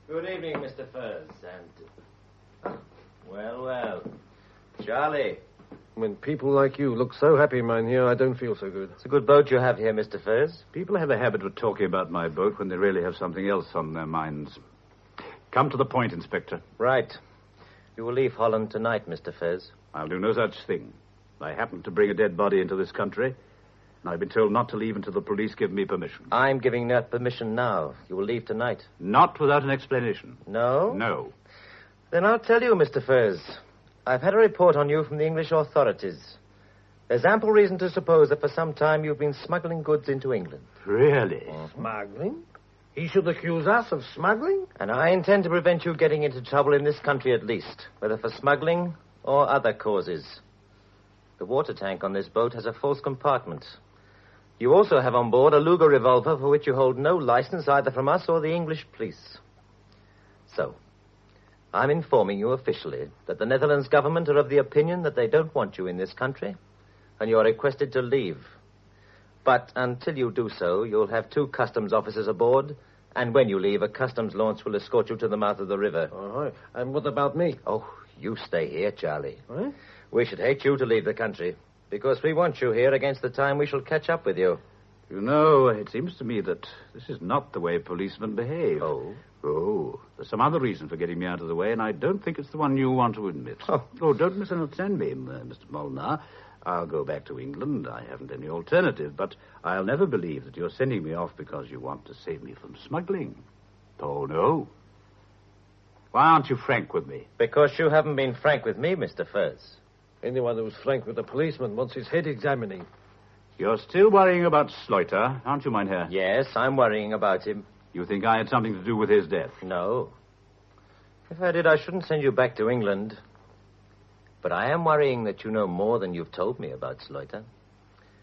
Good evening, Mr. Furse, and... Well. Charlie. When people like you look so happy, mynheer, I don't feel so good. It's a good boat you have here, Mr. Furse. People have a habit of talking about my boat when they really have something else on their minds. Come to the point, Inspector. Right. You will leave Holland tonight, Mr. Furse. I'll do no such thing. I happened to bring a dead body into this country, and I've been told not to leave until the police give me permission. I'm giving that permission now. You will leave tonight. Not without an explanation. No? No. Then I'll tell you, Mr. Furse. I've had a report on you from the English authorities. There's ample reason to suppose that for some time you've been smuggling goods into England. Really? Smuggling? He should accuse us of smuggling? And I intend to prevent you getting into trouble in this country at least, whether for smuggling or other causes. The water tank on this boat has a false compartment. You also have on board a Luger revolver for which you hold no license either from us or the English police. So, I'm informing you officially that the Netherlands government are of the opinion that they don't want you in this country, and you are requested to leave. But until you do so, you'll have 2 customs officers aboard, and when you leave, a customs launch will escort you to the mouth of the river. All right. And what about me? Oh, you stay here, Charlie. What? We should hate you to leave the country, because we want you here against the time we shall catch up with you. You know, it seems to me that this is not the way policemen behave. Oh, there's some other reason for getting me out of the way, and I don't think it's the one you want to admit. Oh, don't misunderstand me, Mr. Molenaar. I'll go back to England. I haven't any alternative, but I'll never believe that you're sending me off because you want to save me from smuggling. Oh, no. Why aren't you frank with me? Because you haven't been frank with me, Mr. Furse. Anyone who's frank with a policeman wants his head examining. You're still worrying about Sluiter, aren't you, mynheer? Yes, I'm worrying about him. You think I had something to do with his death? No. If I did, I shouldn't send you back to England. But I am worrying that you know more than you've told me about Sluiter.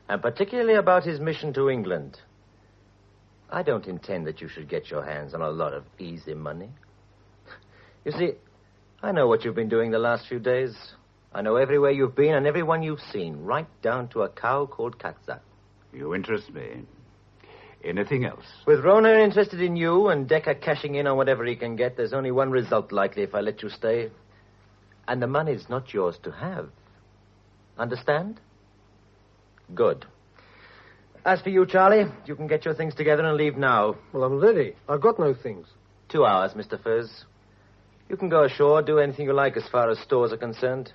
And particularly about his mission to England. I don't intend that you should get your hands on a lot of easy money. You see, I know what you've been doing the last few days. I know everywhere you've been and everyone you've seen, right down to a cow called Katza. You interest me. anything else. With Rohner interested in you and Dekker cashing in on whatever he can get, there's only one result likely if I let you stay. And the money's not yours to have. Understand? Good. As for you, Charlie, you can get your things together and leave now. Well, I'm ready. I've got no things. 2 hours, Mr. Furse. You can go ashore, do anything you like as far as stores are concerned.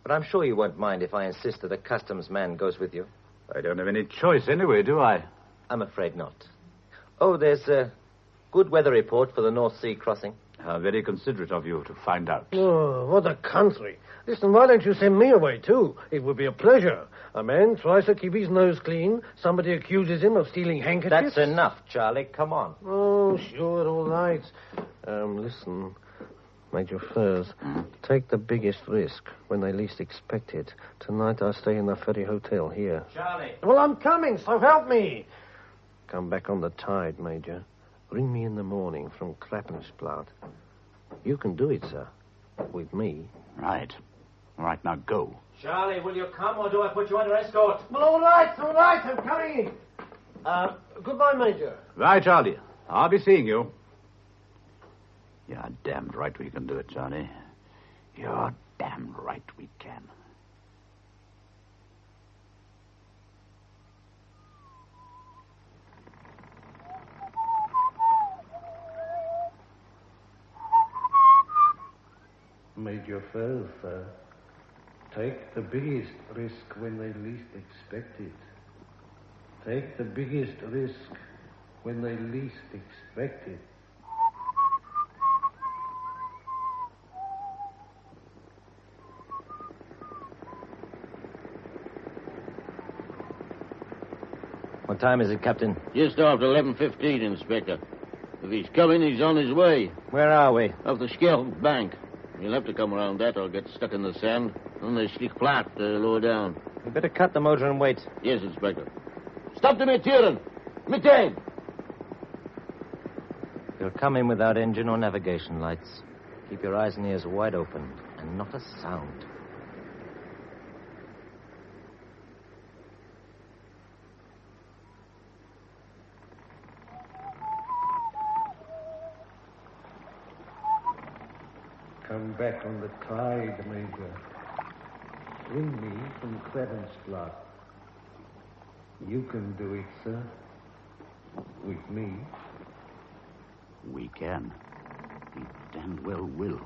But I'm sure you won't mind if I insist that a customs man goes with you. I don't have any choice anyway, do I? I'm afraid not. Oh, there's a good weather report for the North Sea crossing. How very considerate of you to find out. Oh, what a country. Listen, why don't you send me away, too? It would be a pleasure. A man tries to keep his nose clean. Somebody accuses him of stealing handkerchiefs. That's enough, Charlie. Come on. Oh, sure, all right. Listen, Major Furse, take the biggest risk when they least expect it. Tonight I'll stay in the Ferry Hotel here. Charlie. Well, I'm coming, so help me. Come back on the tide, Major. Ring me in the morning from Klappensplat. You can do it, sir. With me. Right. All right, now go. Charlie, will you come or do I put you under escort? Well, all right, I'm coming. Goodbye, Major. Bye, Charlie. I'll be seeing you. You're damned right we can do it, Charlie. You're damned right we can. Major Furse, sir. Take the biggest risk when they least expect it. Take the biggest risk when they least expect it. What time is it, Captain? Just after 11:15, Inspector. If he's coming, he's on his way. Where are we? Off the Schelp Bank. You'll have to come around that or get stuck in the sand. On the Stichplaat, lower down. You better cut the motor and wait. Yes, Inspector. Stop the Metieren! Meteen! You'll come in without engine or navigation lights. Keep your eyes and ears wide open, and not a sound. Come back on the tide, Major. Ring me from Klappensplat. You can do it, sir. With me. We can. We damned well will.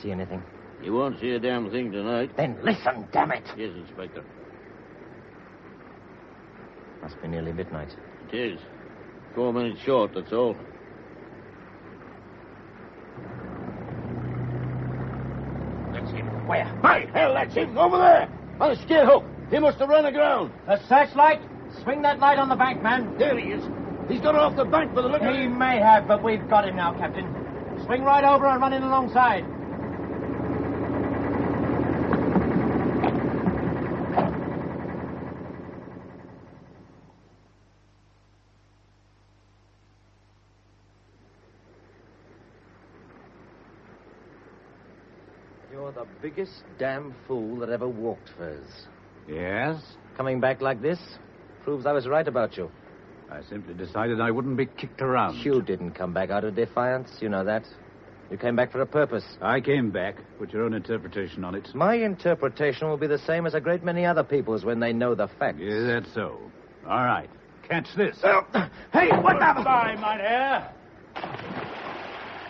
See anything? You won't see a damn thing tonight. Then listen, damn it. Yes, Inspector. Must be nearly midnight. It is. 4 minutes short, that's all. That's him. Where? By hell, that's him! Over there! On a steer hook. He must have run aground. A searchlight? Swing that light on the bank, man. There he is. He's got off the bank by the look of He him. may have, but we've got him now, Captain. Swing right over and run in alongside. You're the biggest damn fool that ever walked, Furse. Yes? Coming back like this proves I was right about you. I simply decided I wouldn't be kicked around. You didn't come back out of defiance. You know that. You came back for a purpose. I came back. Put your own interpretation on it. My interpretation will be the same as a great many other people's when they know the facts. Is that so? All right. Catch this. Hey, what the... Bye, mynheer.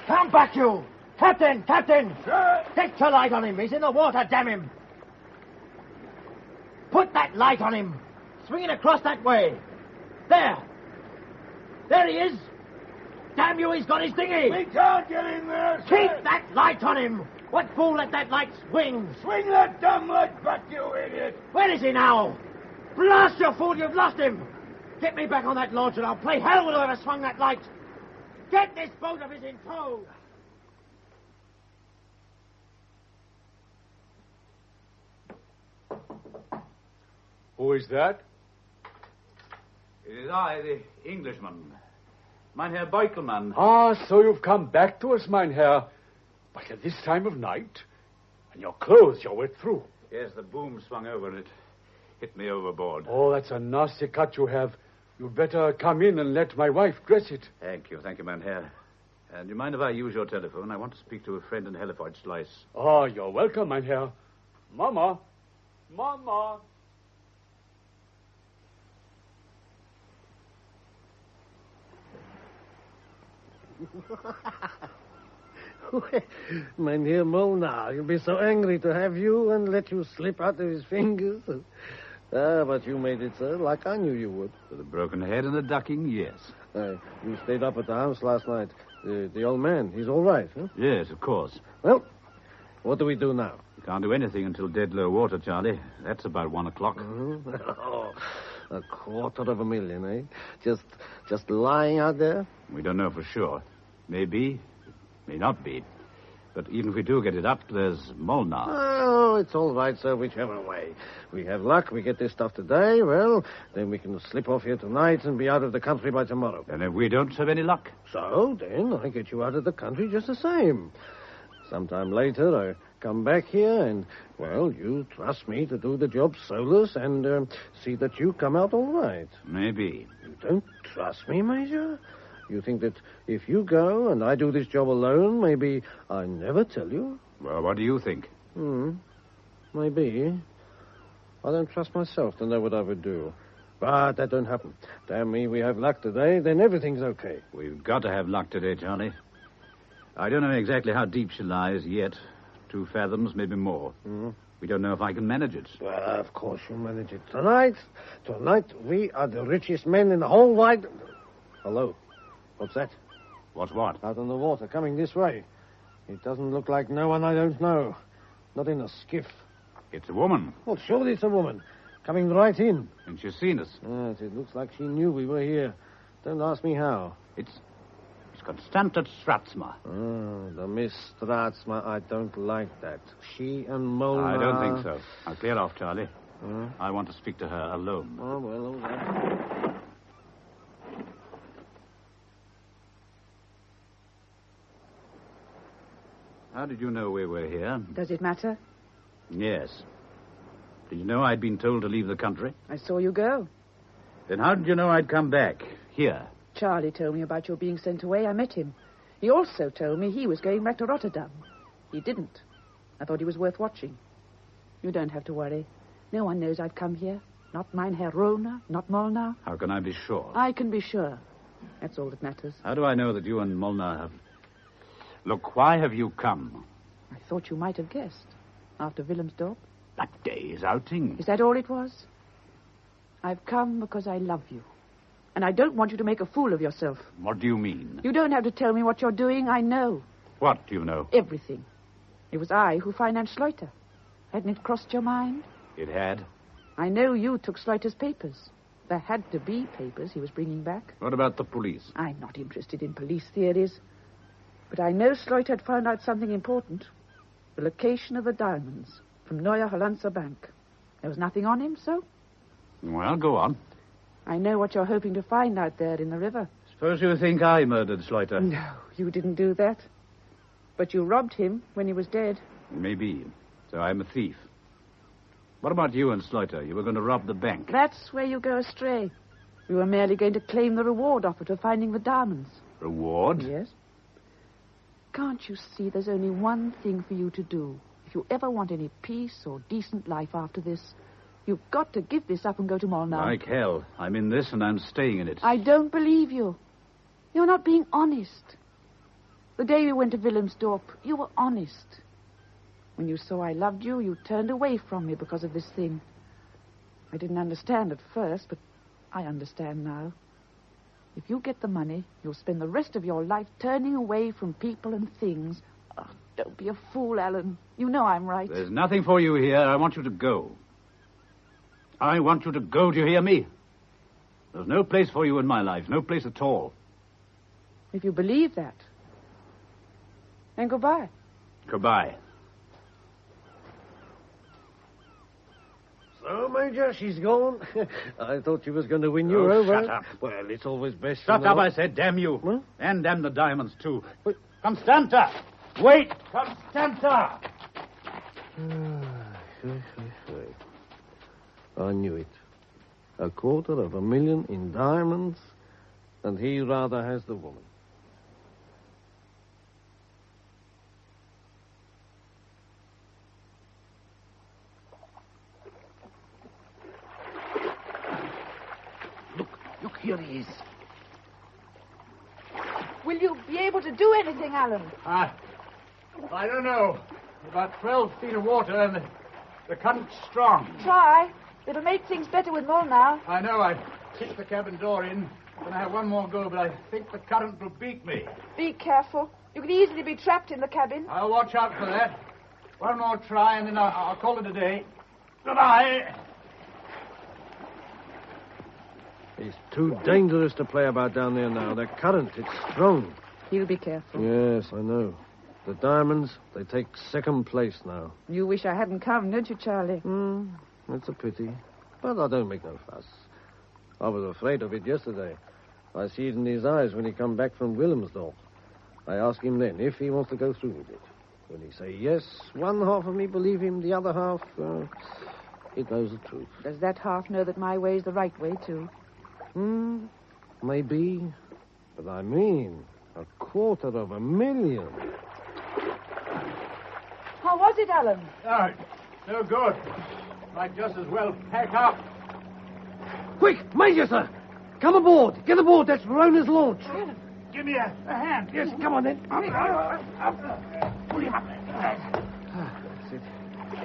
Come back, you! Captain! Get your light on him. He's in the water, damn him. Put that light on him. Swing it across that way. There he is. Damn you, he's got his dinghy. We can't get in there, sir. Keep that light on him. What fool let that light swing? Swing that dumb light back, you idiot. Where is he now? Blast you, fool, you've lost him. Get me back on that launch and I'll play hell with whoever swung that light. Get this boat of his in tow. Who is that? It is I, the Englishman. Mein Herr Bottelman. Ah, so you've come back to us, mein Herr. But at this time of night? And your clothes, you're wet through. Yes, the boom swung over and it hit me overboard. Oh, that's a nasty cut you have. You'd better come in and let my wife dress it. Thank you, mein Herr. And you mind if I use your telephone? I want to speak to a friend in Hellevoort Slice. Oh, you're welcome, mein Herr. Mama. Mama. Mynheer Molenaar, he'll be so angry to have you and let you slip out of his fingers. But you made it, sir, like I knew you would. With a broken head and a ducking, yes. You stayed up at the house last night. The old man, he's all right, huh? Yes, of course. Well, what do we do now? We can't do anything until dead low water, Charlie. That's about 1 o'clock. Mm-hmm. Oh, $250,000, eh? Just lying out there? We don't know for sure. Maybe, may not be. But even if we do get it up, there's Molne. Oh, it's all right, sir, whichever way. We have luck, we get this stuff today, well, then we can slip off here tonight and be out of the country by tomorrow. And if we don't have any luck? So, then I get you out of the country just the same. Sometime later, I come back here and, well, you trust me to do the job solus and see that you come out all right. Maybe. You don't trust me, Major? You think that if you go and I do this job alone, maybe I never tell you? Well, what do you think? Maybe. I don't trust myself to know what I would do. But that don't happen. Damn me, we have luck today, then everything's okay. We've got to have luck today, Charlie. I don't know exactly how deep she lies yet. 2 fathoms, maybe more. We don't know if I can manage it. Well, of course you'll manage it. Tonight, we are the richest men in the whole wide... Hello? What's that? What's what? Out on the water, coming this way. It doesn't look like no one I don't know. Not in a skiff. It's a woman. Well, surely it's a woman. Coming right in. And she's seen us. Yes, it looks like she knew we were here. Don't ask me how. It's Constanta Strozchma. Oh, the Miss Strozchma. I don't like that. She and Molne. I don't think so. I'll clear off, Charlie. I want to speak to her alone. Oh, well, all right. How did you know we were here? Does it matter? Yes. Did you know I'd been told to leave the country? I saw you go. Then how did you know I'd come back? Here? Charlie told me about your being sent away. I met him. He also told me he was going back to Rotterdam. He didn't. I thought he was worth watching. You don't have to worry. No one knows I've come here. Not mein Herr Rohne, not Molne. How can I be sure? I can be sure. That's all that matters. How do I know that you and Molne have... Look, why have you come? I thought you might have guessed. After Willemsdorp. That day's outing. Is that all it was? I've come because I love you. And I don't want you to make a fool of yourself. What do you mean? You don't have to tell me what you're doing. I know. What do you know? Everything. It was I who financed Sluiter. Hadn't it crossed your mind? It had. I know you took Sluiter's papers. There had to be papers he was bringing back. What about the police? I'm not interested in police theories. But I know Sluiter had found out something important. The location of the diamonds from Neue Hollandse Bank. There was nothing on him, so? Well, go on. I know what you're hoping to find out there in the river. Suppose you think I murdered Sluiter? No, you didn't do that. But you robbed him when he was dead. Maybe. So I'm a thief. What about you and Sluiter? You were going to rob the bank. That's where you go astray. We were merely going to claim the reward offered for finding the diamonds. Reward? Yes. Can't you see there's only one thing for you to do? If you ever want any peace or decent life after this, you've got to give this up and go to Molne. Like hell. I'm in this and I'm staying in it. I don't believe you. You're not being honest. The day we went to Willemsdorp, you were honest. When you saw I loved you, you turned away from me because of this thing. I didn't understand at first, but I understand now. If you get the money, you'll spend the rest of your life turning away from people and things. Oh, don't be a fool, Alan. You know I'm right. There's nothing for you here. I want you to go. I want you to go. Do you hear me? There's no place for you in my life. No place at all. If you believe that, then goodbye. Goodbye. Oh, Major, she's gone. I thought she was going to win you over. Shut up. Well, it's always best. Shut up, I said, damn you. Huh? And damn the diamonds, too. Constanta! Wait! Constanta! I knew it. $250,000 in diamonds, and he rather has the woman. Look, here he is. Will you be able to do anything, Alan? I don't know. About 12 feet of water, and the current's strong. Try. It'll make things better with Molenaar. I know. I kicked the cabin door in. Then I have one more go, but I think the current will beat me. Be careful. You could easily be trapped in the cabin. I'll watch out for that. One more try, and then I'll call it a day. Goodbye. It's too dangerous to play about down there now. The current, it's strong. He'll be careful. Yes, I know. The diamonds, they take second place now. You wish I hadn't come, don't you, Charlie? It's a pity. But I don't make no fuss. I was afraid of it yesterday. I see it in his eyes when he come back from Willemsdorf. I ask him then if he wants to go through with it. When he say yes, one half of me believe him, the other half, it knows the truth. Does that half know that my way is the right way, too? Maybe. But I mean, $250,000. How was it, Alan? No good. Might just as well pack up. Quick, Major, sir! Come aboard! Get aboard! That's Rohner's launch. Give me a hand. Yes, come on then. Pull him up. That's it.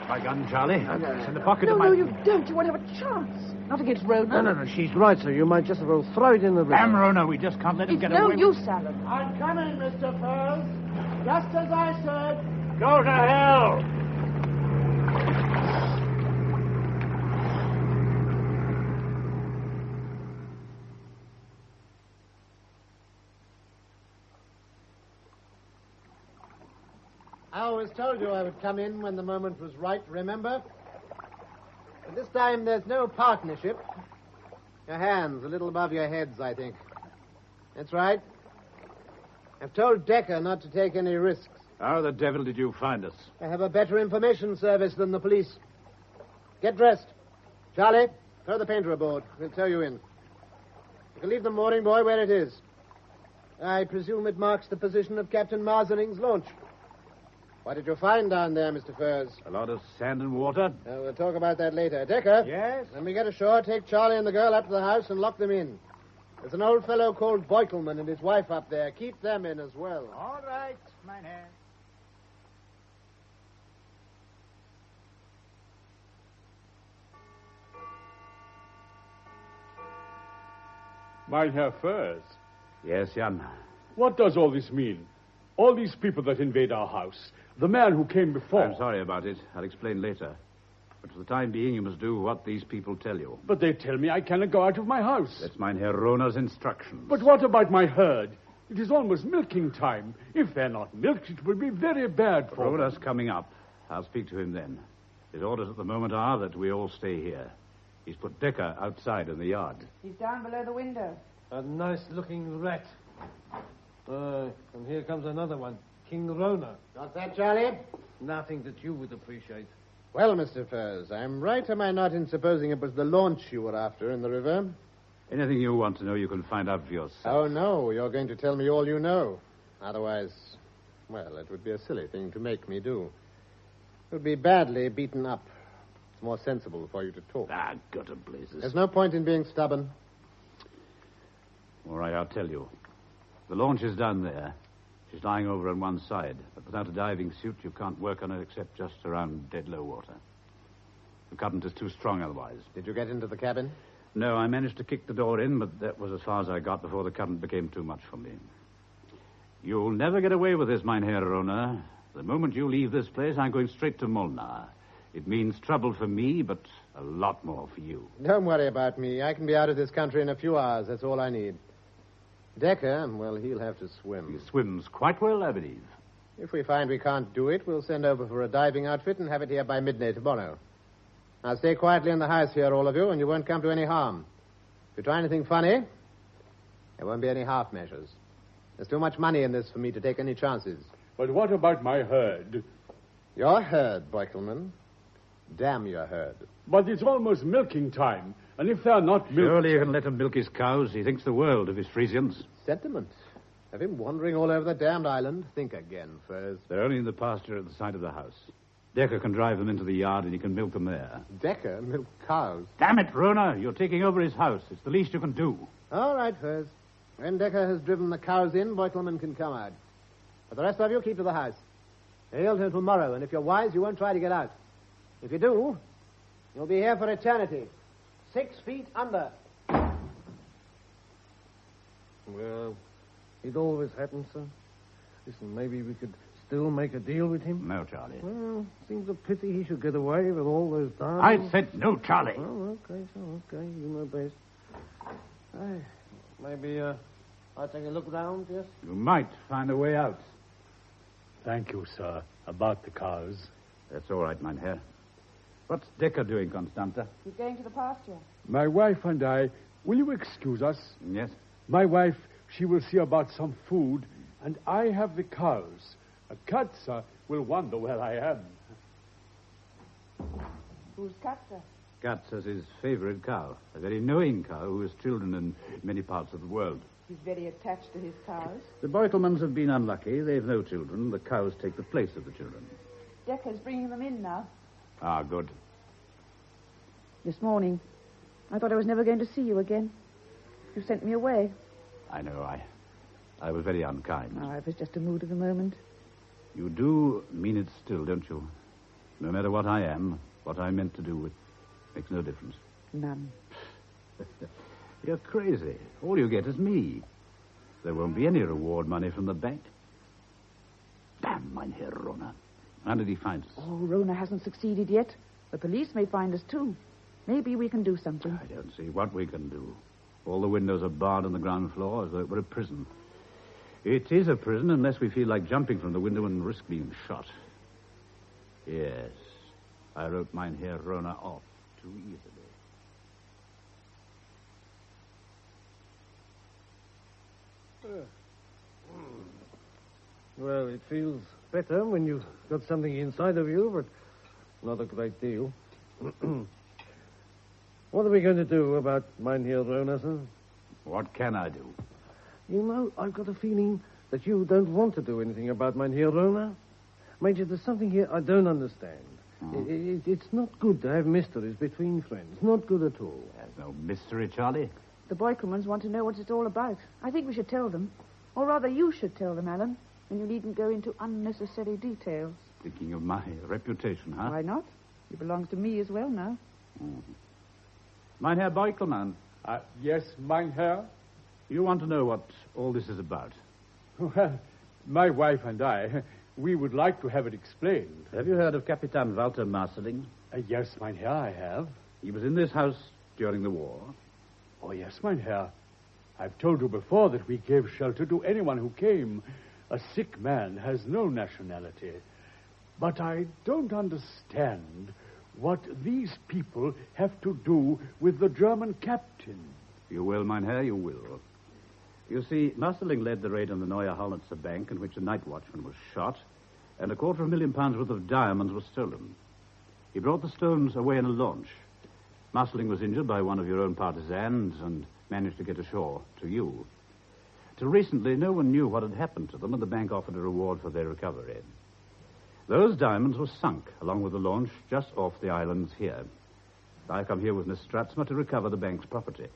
My gun, Charlie. It's in the pocket of my... No, you don't. You won't have a chance. Not against Rohner. No. She's right, sir. You might just as well throw it in the river. Damn Rohner. We just can't let him get away. It's no use, Alan. I'm coming, Mr. Furse. Just as I said. Go to hell! I always told you I would come in when the moment was right, remember? But this time there's no partnership. Your hands a little above your heads, I think. That's right. I've told Dekker not to take any risks. How the devil did you find us? I have a better information service than the police. Get dressed. Charlie, throw the painter aboard. We'll tow you in. You can leave the mooring boy where it is. I presume it marks the position of Captain Marzeling's launch. What did you find down there, Mr. Furse? A lot of sand and water. We'll talk about that later. Dekker? Yes? When we get ashore, take Charlie and the girl up to the house and lock them in. There's an old fellow called Bottelman and his wife up there. Keep them in as well. All right, Mynheer. Mynheer Furse. Yes, Jan. What does all this mean? All these people that invade our house. The man who came before. I'm sorry about it. I'll explain later. But for the time being, you must do what these people tell you. But they tell me I cannot go out of my house. That's Mynheer Rohner's instructions. But what about my herd? It is almost milking time. If they're not milked, it will be very bad for them. Rohner's coming up. I'll speak to him then. His orders at the moment are that we all stay here. He's put Dekker outside in the yard. He's down below the window. A nice-looking rat. And here comes another one. King Rohne. Got that, Charlie? Nothing that you would appreciate. Well, Mr. Furse, I'm right, am I not, in supposing it was the launch you were after in the river? Anything you want to know, you can find out for yourself. Oh, no, you're going to tell me all you know. Otherwise, well, it would be a silly thing to make me do. It would be badly beaten up. It's more sensible for you to talk. Gutter blazes. There's no point in being stubborn. All right, I'll tell you. The launch is down there. She's lying over on one side. But without a diving suit, you can't work on her except just around dead low water. The current is too strong otherwise. Did you get into the cabin? No, I managed to kick the door in, but that was as far as I got before the current became too much for me. You'll never get away with this, Mynheer Rohne. The moment you leave this place, I'm going straight to Molenaar. It means trouble for me, but a lot more for you. Don't worry about me. I can be out of this country in a few hours. That's all I need. Dekker, well, he'll have to swim. He swims quite well, I believe. If we find we can't do it, we'll send over for a diving outfit and have it here by midday tomorrow. Now stay quietly in the house here, all of you, and you won't come to any harm. If you try anything funny, there won't be any half measures. There's too much money in this for me to take any chances. But what about my herd? Your herd, Bottelman. Damn your herd. But it's almost milking time, and if they're not milked... Surely you can let him milk his cows. He thinks the world of his Frisians. Sentiment. Have him wandering all over the damned island. Think again, Furse. They're only in the pasture at the side of the house. Dekker can drive them into the yard, and he can milk them there. Dekker milk cows? Damn it, Rohne. You're taking over his house. It's the least you can do. All right, Furse. When Dekker has driven the cows in, Bottelman can come out. But the rest of you, keep to the house. Hail till tomorrow, and if you're wise, you won't try to get out. If you do, you'll be here for eternity. 6 feet under. Well, it always happens, sir. Listen, maybe we could still make a deal with him? No, Charlie. Well, seems a pity he should get away with all those diamonds. I said no, Charlie. Oh, okay, sir, okay. You know best. Maybe, I'll take a look round, yes? You might find a way out. Thank you, sir. About the cows. That's all right, Mynheer. What's Dekker doing, Constanta? He's going to the pasture. My wife and I... Will you excuse us? Yes? My wife, she will see about some food, and I have the cows. A Katza will wonder where I am. Who's Katza? Katza's his favorite cow. A very knowing cow who has children in many parts of the world. He's very attached to his cows. The Bottelmans have been unlucky. They've no children. The cows take the place of the children. Dekker's bringing them in now. Ah, good. This morning, I thought I was never going to see you again. You sent me away. I know. I was very unkind. Oh, it was just a mood of the moment. You do mean it still, don't you? No matter what I am, what I meant to do, it makes no difference. None. You're crazy. All you get is me. There won't be any reward money from the bank. Damn, Mynheer Rohne. How did he find us? Oh, Rohne hasn't succeeded yet. The police may find us, too. Maybe we can do something. I don't see what we can do. All the windows are barred on the ground floor as though it were a prison. It is a prison unless we feel like jumping from the window and risk being shot. Yes, I wrote Mynheer Rohne off too easily. Well, it feels better when you've got something inside of you, but not a great deal. What are we going to do about Mynheer Rohne, sir? What can I do? You know, I've got a feeling that you don't want to do anything about Mynheer Rohne. Major, there's something here I don't understand. It's not good to have mysteries between friends. Not good at all. There's no mystery, Charlie. The Boykelmans want to know what it's all about. I think we should tell them. Or rather, you should tell them, Alan. And you needn't go into unnecessary details. Thinking of my reputation, huh? Why not? It belongs to me as well now. Mynheer Bottelman. Yes, Mynheer? You want to know what all this is about? Well, my wife and I, we would like to have it explained. Have you heard of Kapitan Walter Marseling? Yes, Mynheer, I have. He was in this house during the war. Oh, yes, Mynheer. I've told you before that we gave shelter to anyone who came. A sick man has no nationality. But I don't understand what these people have to do with the German captain. You will, Mynheer, you will. You see, Marseling led the raid on the Neue Hollitzer Bank in which a night watchman was shot, and £250,000 worth of diamonds was stolen. He brought the stones away in a launch. Marseling was injured by one of your own partisans and managed to get ashore to you. Till recently, no one knew what had happened to them, and the bank offered a reward for their recovery. Those diamonds were sunk, along with the launch, just off the islands here. I come here with Miss Strozchma to recover the bank's property.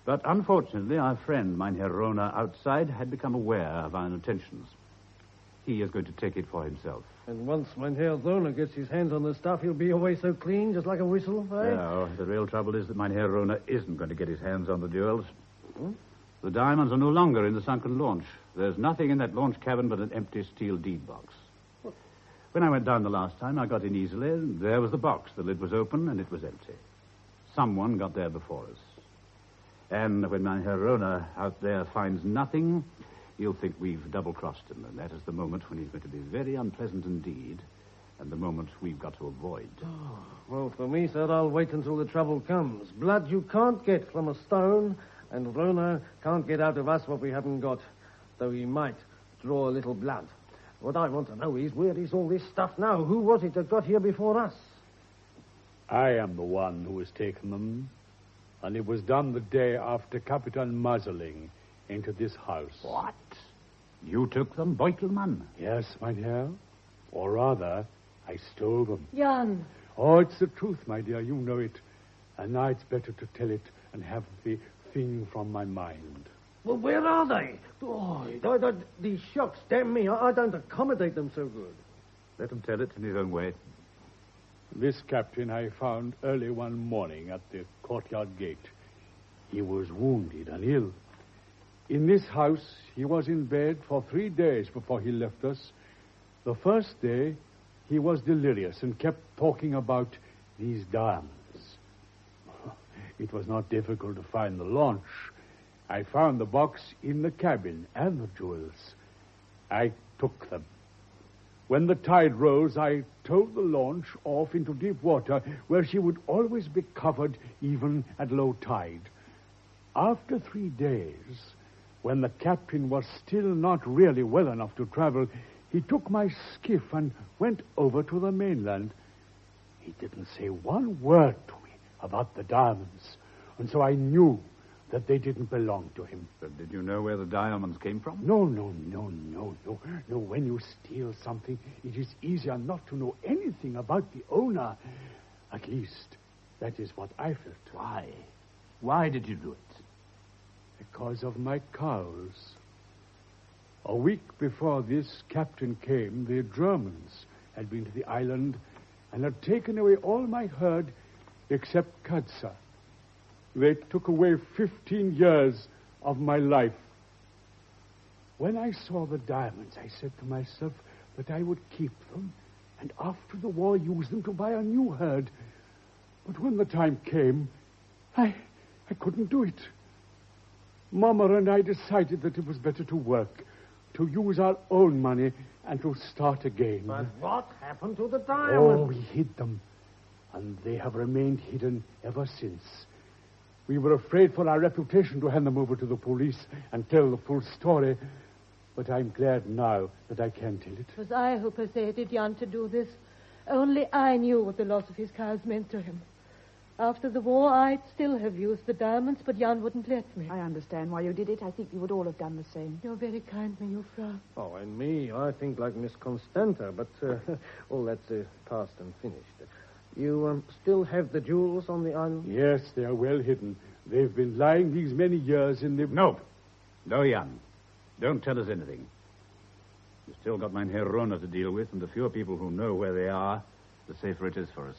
But unfortunately, our friend, Mynheer Rohne, outside, had become aware of our intentions. He is going to take it for himself. And once Mynheer Rohne gets his hands on the stuff, he'll be away so clean, just like a whistle, eh? No, the real trouble is that Mynheer Rohne isn't going to get his hands on the jewels. The diamonds are no longer in the sunken launch. There's nothing in that launch cabin but an empty steel deed box. When I went down the last time, I got in easily. There was the box. The lid was open, and it was empty. Someone got there before us. And when Mynheer Rohne out there finds nothing, he'll think we've double-crossed him. And that is the moment when he's going to be very unpleasant indeed and the moment we've got to avoid. Well, for me, sir, I'll wait until the trouble comes. Blood you can't get from a stone, and Rohner can't get out of us what we haven't got, though he might draw a little blood. What I want to know is, where is all this stuff now? Who was it that got here before us? I am the one who has taken them, and it was done the day after Capitan muzzling into this house. What? You took them, Bottelman? Yes, my dear. Or rather, I stole them. Jan. Oh, it's the truth, my dear. You know it. And now it's better to tell it and have the thing from my mind. Well, where are they? Oh, these shocks, damn me. I don't accommodate them so good. Let him tell it in his own way. This captain I found early one morning at the courtyard gate. He was wounded and ill. In this house, he was in bed for 3 days before he left us. The first day, he was delirious and kept talking about these diamonds. It was not difficult to find the launch. I found the box in the cabin and the jewels. I took them. When the tide rose, I towed the launch off into deep water, where she would always be covered even at low tide. After 3 days, when the captain was still not really well enough to travel, he took my skiff and went over to the mainland. He didn't say one word to me about the diamonds, and so I knew that they didn't belong to him. But did you know where the diamonds came from? No. When you steal something, it is easier not to know anything about the owner. At least, that is what I felt. Why? Why did you do it? Because of my cows. A week before this captain came, the Germans had been to the island and had taken away all my herd except Kadsa. They took away 15 years of my life. When I saw the diamonds, I said to myself that I would keep them and after the war use them to buy a new herd. But when the time came, I couldn't do it. Mama and I decided that it was better to work, to use our own money, and to start again. But what happened to the diamonds? Oh, we hid them, and they have remained hidden ever since. We were afraid for our reputation to hand them over to the police and tell the full story, but I'm glad now that I can tell it. It was I who persuaded Jan to do this. Only I knew what the loss of his cows meant to him. After the war, I'd still have used the diamonds, but Jan wouldn't let me. I understand why you did it. I think you would all have done the same. You're very kind, Mejuffrouw. Oh, and me, I think like Miss Constanta, but all that's past and finished. You still have the jewels on the island? Yes, they are well hidden. They've been lying these many years in the... No, Jan. Don't tell us anything. You've still got Mynheer Rohne to deal with, and the fewer people who know where they are, the safer it is for us.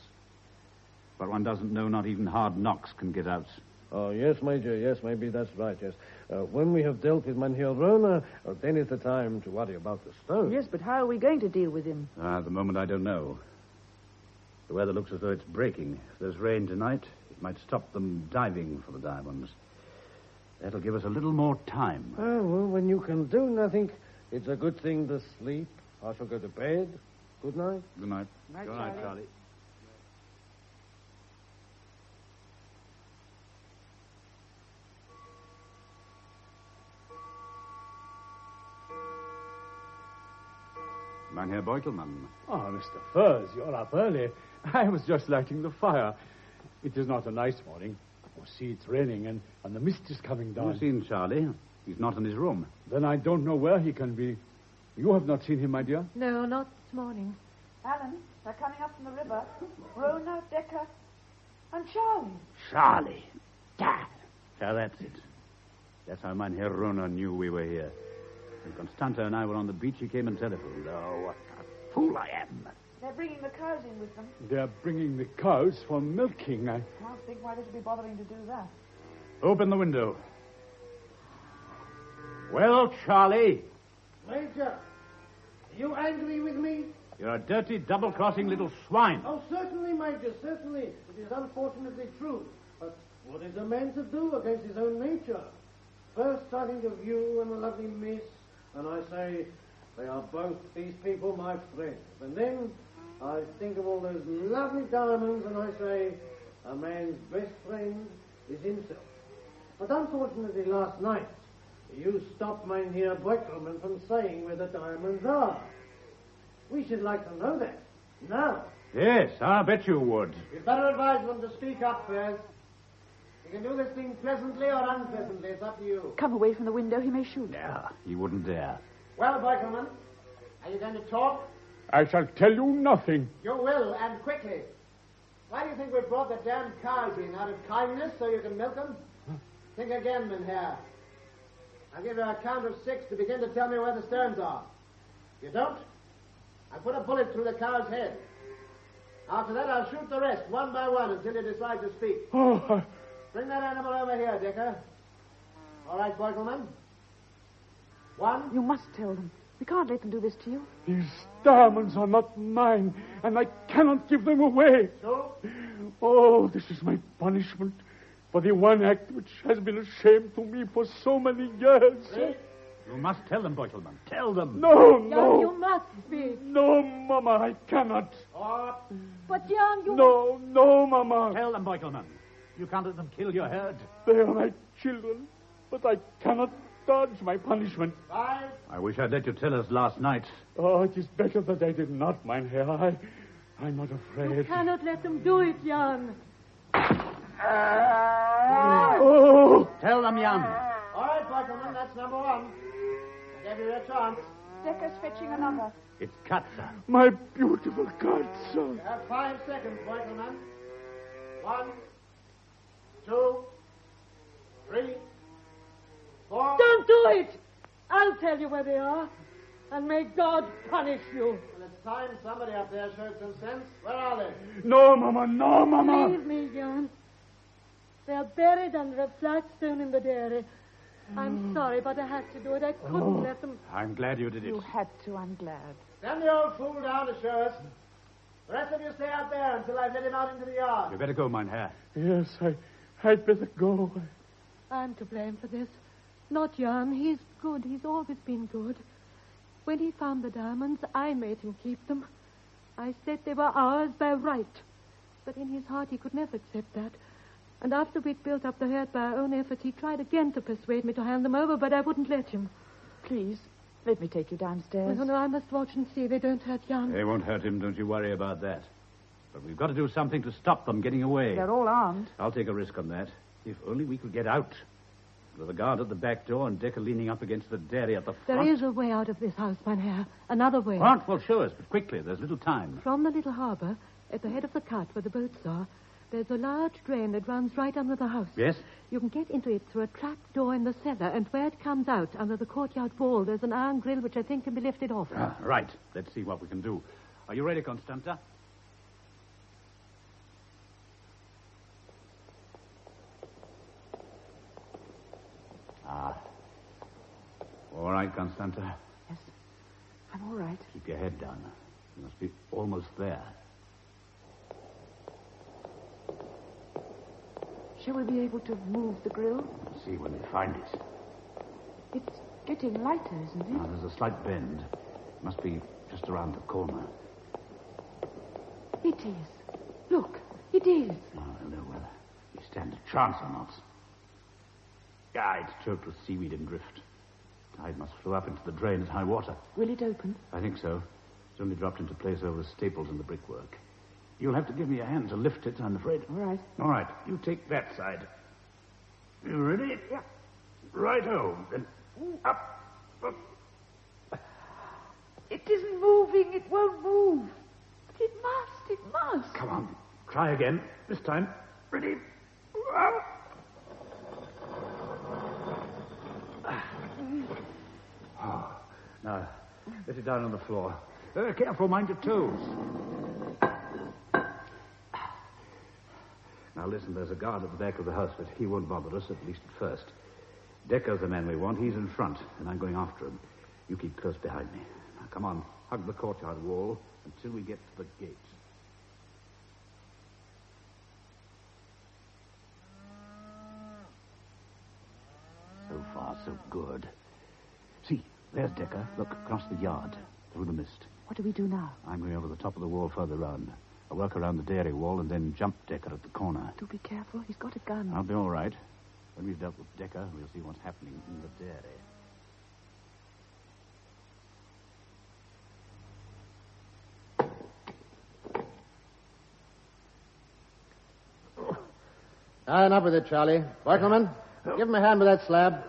But one doesn't know, not even hard knocks can get out. Oh, yes, Major, yes, maybe that's right, yes. When we have dealt with Mynheer Rohne, then is the time to worry about the stone. Yes, but how are we going to deal with him? At the moment, I don't know. The weather looks as though it's breaking. If there's rain tonight, it might stop them diving for the diamonds. That'll give us a little more time. Oh, well, when you can do nothing, it's a good thing to sleep. I shall go to bed. Good night. Good night. Night, Good night, Charlie. Mynheer Bottelman. Oh, Mr. Furse, you're up early. I was just lighting the fire. It is not a nice morning. You see, it's raining, and the mist is coming down. You've seen Charlie. He's not in his room. Then I don't know where he can be. You have not seen him, my dear? No, not this morning. Alan, they're coming up from the river. Rohne, Dekker, and Charlie. Charlie. Dad. So that's it. That's how Mynheer Rohne knew we were here. When Constanta and I were on the beach, he came and telephoned. Oh, what a fool I am. They're bringing the cows in with them. They're bringing the cows for milking. I can't think why they should be bothering to do that. Open the window. Well, Charlie. Major, are you angry with me? You're a dirty, double-crossing little swine. Oh, certainly, Major, certainly. It is unfortunately true. But what is a man to do against his own nature? First, I think of you and the lovely miss, and I say, they are both, these people, my friends. And then I think of all those lovely diamonds, and I say, a man's best friend is himself. But unfortunately, last night, you stopped Mynheer Bottelman from saying where the diamonds are. We should like to know that. Now. Yes, I bet you would. You'd better advise them to speak up, Furse. You can do this thing pleasantly or unpleasantly. It's up to you. Come away from the window. He may shoot. Yeah, he wouldn't dare. Well, Bottelman, are you going to talk? I shall tell you nothing. You will, and quickly. Why do you think we brought the damn cows in? Out of kindness, so you can milk them? Think again, Mynheer. I'll give you a count of 6 to begin to tell me where the sterns are. If you don't, I'll put a bullet through the cow's head. After that, I'll shoot the rest, one by one, until you decide to speak. Oh, Bring that animal over here, Dekker. All right, Bottelman. 1. You must tell them. We can't let them do this to you. these diamonds are not mine, and I cannot give them away. So? Oh, this is my punishment for the one act which has been a shame to me for so many years. You must tell them, Bottelman. Tell them. No. You must speak. No, Mama, I cannot. But, Jan, you... No, Mama. Tell them, Bottelman. You can't let them kill your herd. They are my children, but I cannot dodge my punishment. 5. I wish I'd let you tell us last night. Oh, it is better that I did not, Mynheer. I'm not afraid. You cannot let them do it, Jan. Oh! Tell them, Jan. All right, Bottelman, that's number 1. I gave you a chance. Dekker's fetching another. It's Katza. My beautiful Katza. You have 5 seconds, Bottelman. 1, 2, 3, 4. Don't do it! I'll tell you where they are. And may God punish you. Well, it's time somebody up there showed some sense. Where are they? No, Mama. Leave me, Jan. They're buried under a flat stone in the dairy. I'm sorry, but I had to do it. I couldn't let them... I'm glad you did it. You had to, I'm glad. Send the old fool down to show us. The rest of you stay out there until I've let him out into the yard. You better go, Mynheer. Yes, I'd better go. I'm to blame for this. Not Jan. He's good. He's always been good. When he found the diamonds, I made him keep them. I said they were ours by right. But in his heart, he could never accept that. And after we'd built up the herd by our own effort, he tried again to persuade me to hand them over, but I wouldn't let him. Please, let me take you downstairs. No, I must watch and see they don't hurt Jan. They won't hurt him, don't you worry about that. But we've got to do something to stop them getting away. They're all armed. I'll take a risk on that. If only we could get out. With a guard at the back door and Dekker leaning up against the dairy at the front. There is a way out of this house, Mynheer. Another way. What? Well, show us, but quickly. There's little time. From the little harbour, at the head of the cut where the boats are, there's a large drain that runs right under the house. Yes? You can get into it through a trap door in the cellar, and where it comes out, under the courtyard wall, there's an iron grill which I think can be lifted off. Right. Let's see what we can do. Are you ready, Constanta? All right, Constanta. Yes, I'm all right. Keep your head down. You must be almost there. Shall we be able to move the grill? See when we find it. It's getting lighter, isn't it? Now, there's a slight bend. Must be just around the corner. It is. Look, it is. Oh, I don't know whether we stand a chance or not. It's choked with seaweed and drift. Tide must flow up into the drain at high water. Will it open? I think so. It's only dropped into place over the staples and the brickwork. You'll have to give me a hand to lift it, I'm afraid. All right. All right. You take that side. You ready? Yeah. Right-o. Then up. It isn't moving. It won't move. But it must. It must. Come on. Try again. This time. Ready? Now, let it down on the floor. Careful, mind your toes. Now, listen, there's a guard at the back of the house, but he won't bother us, at least at first. Dekker's the man we want. He's in front, and I'm going after him. You keep close behind me. Now, come on, hug the courtyard wall until we get to the gate. So far, so good. See, there's Dekker. Look, across the yard, through the mist. What do we do now? I'm going over the top of the wall further round. I'll work around the dairy wall and then jump Dekker at the corner. Do be careful. He's got a gun. I'll be all right. When we've dealt with Dekker, we'll see what's happening in the dairy. Enough with it, Charlie. Bottelman, give him a hand with that slab.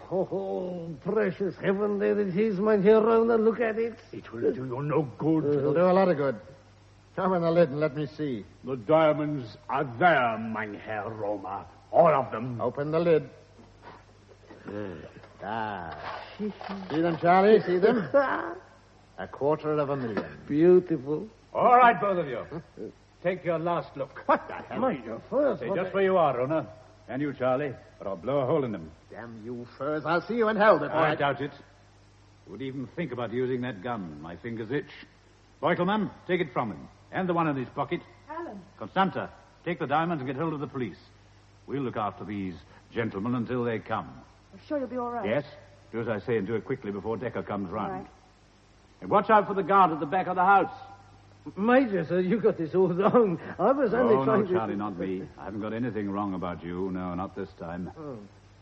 Oh, precious heaven, there it is, my dear Rohne. Look at it. It will do you no good. It'll do a lot of good. Open the lid and let me see. The diamonds are there, mein Herr Rohner. All of them. Open the lid. See them, Charlie? See them? $250,000. Beautiful. All right, both of you. Take your last look. What the hell? My dear Furse. Stay just where you are, Rohner. And you, Charlie, or I'll blow a hole in them. Damn you, Furse. I'll see you in hell before I doubt it. Would even think about using that gun. My fingers itch. Bottelman, take it from him. And the one in his pocket. Alan. Constanta, take the diamonds and get hold of the police. We'll look after these gentlemen until they come. I'm sure you'll be all right. Yes? Do as I say and do it quickly before Dekker comes round. All right. And watch out for the guard at the back of the house. Major, sir, you got this all wrong. I was only trying to... No, Charlie, not me. I haven't got anything wrong about you. No, not this time.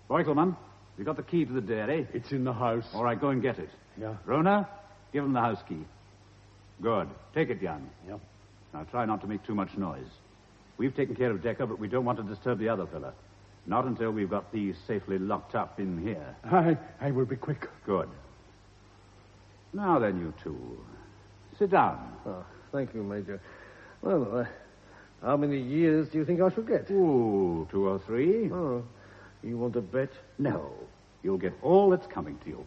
Bottelman, you got the key to the dairy? It's in the house. All right, go and get it. Yeah. Rohner, give him the house key. Good. Take it, Jan. Yeah. Now, try not to make too much noise. We've taken care of Dekker, but we don't want to disturb the other fella. Not until we've got these safely locked up in here. I will be quick. Good. Now then, you two. Sit down. Oh, thank you, Major. Well, how many years do you think I shall get? Ooh, 2 or 3. Oh, you want to bet? No. You'll get all that's coming to you.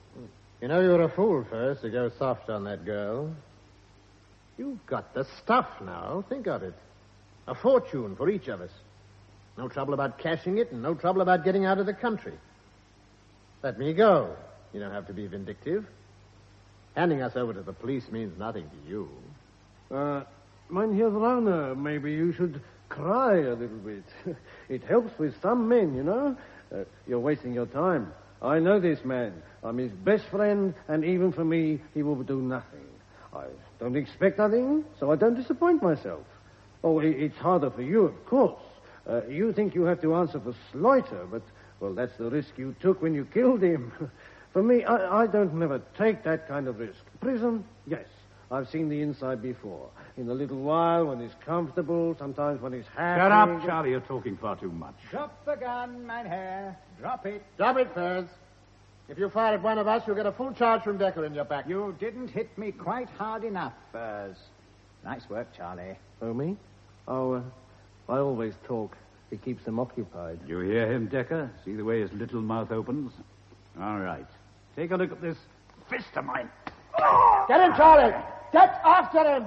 You know you're a fool, Furse, to go soft on that girl. You've got the stuff now. Think of it. A fortune for each of us. No trouble about cashing it and no trouble about getting out of the country. Let me go. You don't have to be vindictive. Handing us over to the police means nothing to you. Mein Herr Rohne, maybe you should cry a little bit. It helps with some men, you know. You're wasting your time. I know this man. I'm his best friend, and even for me, he will do nothing. I don't expect nothing, so I don't disappoint myself. Oh, it's harder for you, of course. You think you have to answer for Sluiter, but, well, that's the risk you took when you killed him. For me, I don't never take that kind of risk. Prison, yes. I've seen the inside before. In a little while, when he's comfortable, sometimes when he's happy... Shut up, Charlie. You're talking far too much. Drop the gun, mein Herr. Drop it. Drop it, Furse. If you fire at one of us, you'll get a full charge from Dekker in your back. You didn't hit me quite hard enough, Furse. Nice work, Charlie. Oh, me? Oh, I always talk. It keeps them occupied. You hear him, Dekker? See the way his little mouth opens? All right. Take a look at this fist of mine. Get him, Charlie! Get after him!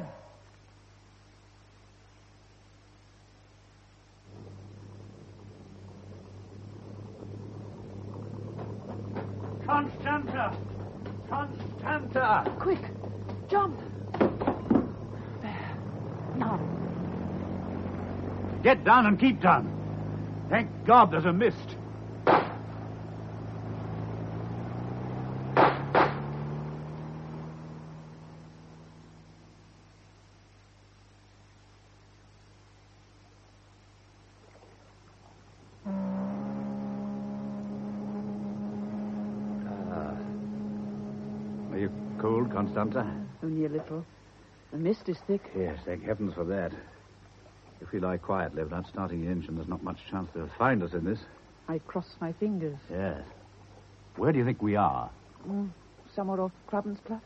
Constanta! Constanta! Quick, jump. There. Now. Get down and keep down. Thank God there's a mist. Are you cold, Constanta? Only a little. The mist is thick. Yes, thank heavens for that. If we lie quietly without starting the engine, there's not much chance they'll find us in this. I cross my fingers. Yes. Where do you think we are? Somewhere off Croughton's Bluff.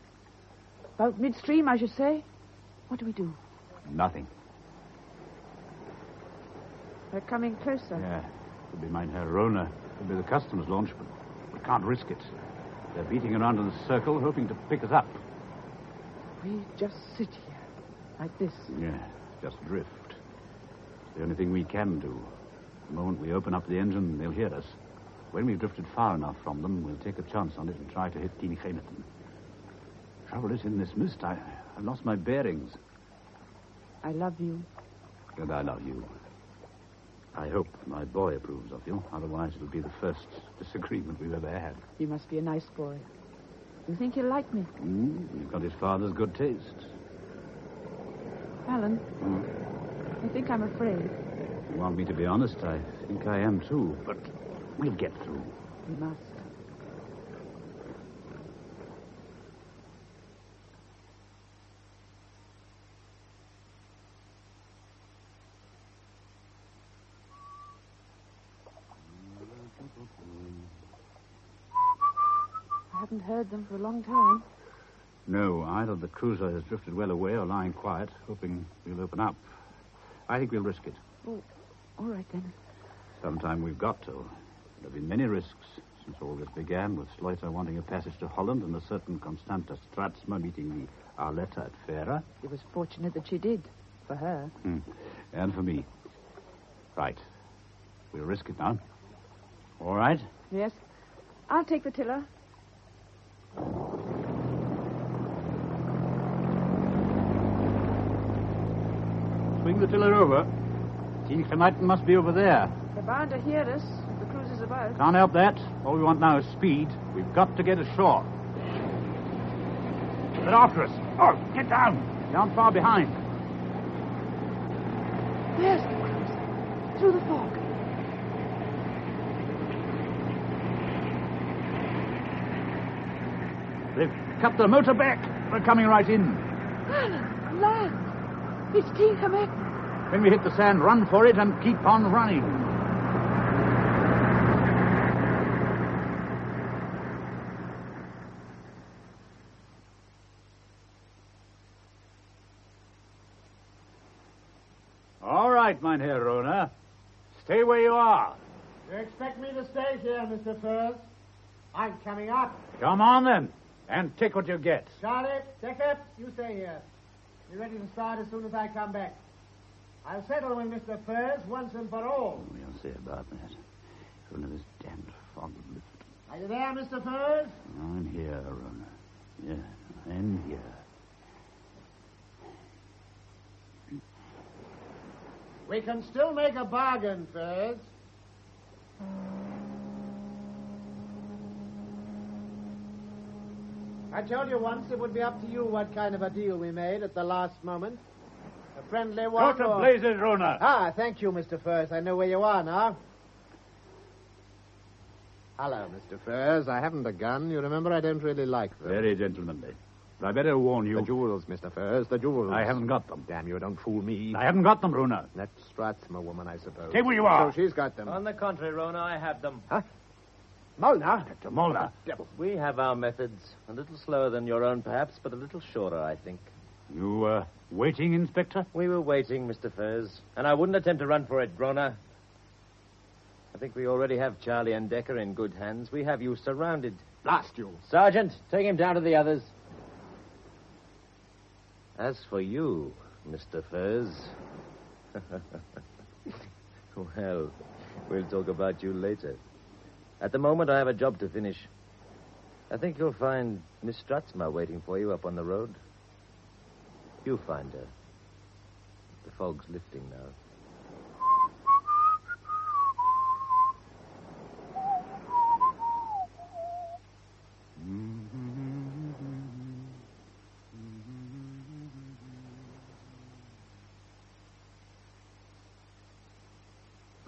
About midstream, I should say. What do we do? Nothing. They're coming closer. Yeah. Could be mein Herr Rohne. Could be the customs launch, but we can't risk it. They're beating around in a circle, hoping to pick us up. We just sit here, like this. Yeah, just drift. The only thing we can do. The moment we open up the engine, they'll hear us. When we've drifted far enough from them, we'll take a chance on it and try to hit Tinigheneton. Trouble is, in this mist, I've lost my bearings. I love you. And I love you. I hope my boy approves of you. Otherwise, it'll be the first disagreement we've ever had. You must be a nice boy. You think he'll like me? You've got his father's good taste. Alan, I think I'm afraid. You want me to be honest? I think I am, too. But we'll get through. We must. I haven't heard them for a long time. No, either the cruiser has drifted well away or lying quiet, hoping we'll open up. I think we'll risk it. Oh, all right, then. Sometime we've got to. There have been many risks since all this began, with Sluiter wanting a passage to Holland and a certain Constanta Strozchma meeting the Arletta at Furse. It was fortunate that she did, for her. And for me. Right. We'll risk it now. All right? Yes. I'll take the tiller. Swing the tiller over. Seems Cloughton must be over there. They're bound to hear us. The cruiser's about. Can't help that. All we want now is speed. We've got to get ashore. They're after us. Oh, get down. They aren't far behind. There's the cruiser. Through the fog. They've cut the motor back. We're coming right in. Alan, land. It's King McKechnie. When we hit the sand, run for it and keep on running. All right, Mynheer Rohne. Stay where you are. You expect me to stay here, Mr. Furse? I'm coming up. Come on, then, and take what you get. Charlie, Dekker, you stay here. Be ready to start as soon as I come back. I'll settle with Mr. Furse once and for all. We'll see about that. If only this damned fog would lift. Are you there, Mr. Furse? I'm here, Rohne. Yeah, I'm here. We can still make a bargain, Furse. I told you once it would be up to you what kind of a deal we made at the last moment. A friendly one. Go to blazes, Rohne. Ah, thank you, Mr. Furse. I know where you are now. Hello, Mr. Furse. I haven't a gun. You remember I don't really like them. Very gentlemanly. But I better warn you. The jewels, Mr. Furse, the jewels. I haven't got them. Damn you, don't fool me. I haven't got them, Rohne. That Strozchma woman, I suppose. Stay where you are. So she's got them. On the contrary, Rohne, I have them. Huh? Molne? Dr. Molne. Devil. We have our methods. A little slower than your own, perhaps, but a little shorter, I think. You, waiting, Inspector? We were waiting, Mr. Furse. And I wouldn't attempt to run for it, Rohne. I think we already have Charlie and Dekker in good hands. We have you surrounded. Blast you. Sergeant, take him down to the others. As for you, Mr. Furse... well, we'll talk about you later. At the moment, I have a job to finish. I think you'll find Miss Strozchma waiting for you up on the road. You find her. The fog's lifting now.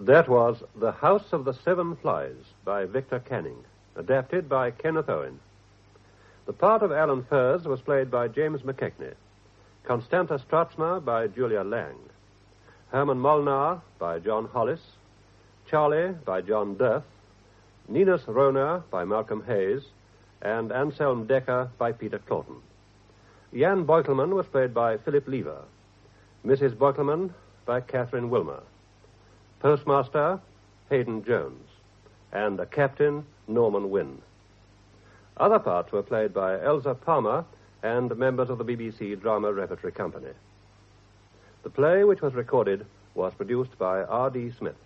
That was The House of the Seven Flies by Victor Canning, adapted by Kenneth Owen. The part of Alan Furse was played by James McKechnie, Constanta Strozchma by Julia Lang, Herman Molenaar by John Hollis, Charlie by John Dirk, Ninus Rohner by Malcolm Hayes, and Anselm Dekker by Peter Cloughton. Jan Bottelman was played by Philip Lever, Mrs. Bottelman by Katherine Wilmer, Postmaster, Hayden Jones, and a captain, Norman Wynne. Other parts were played by Elsa Palmer and members of the BBC Drama Repertory Company. The play, which was recorded, was produced by R.D. Smith.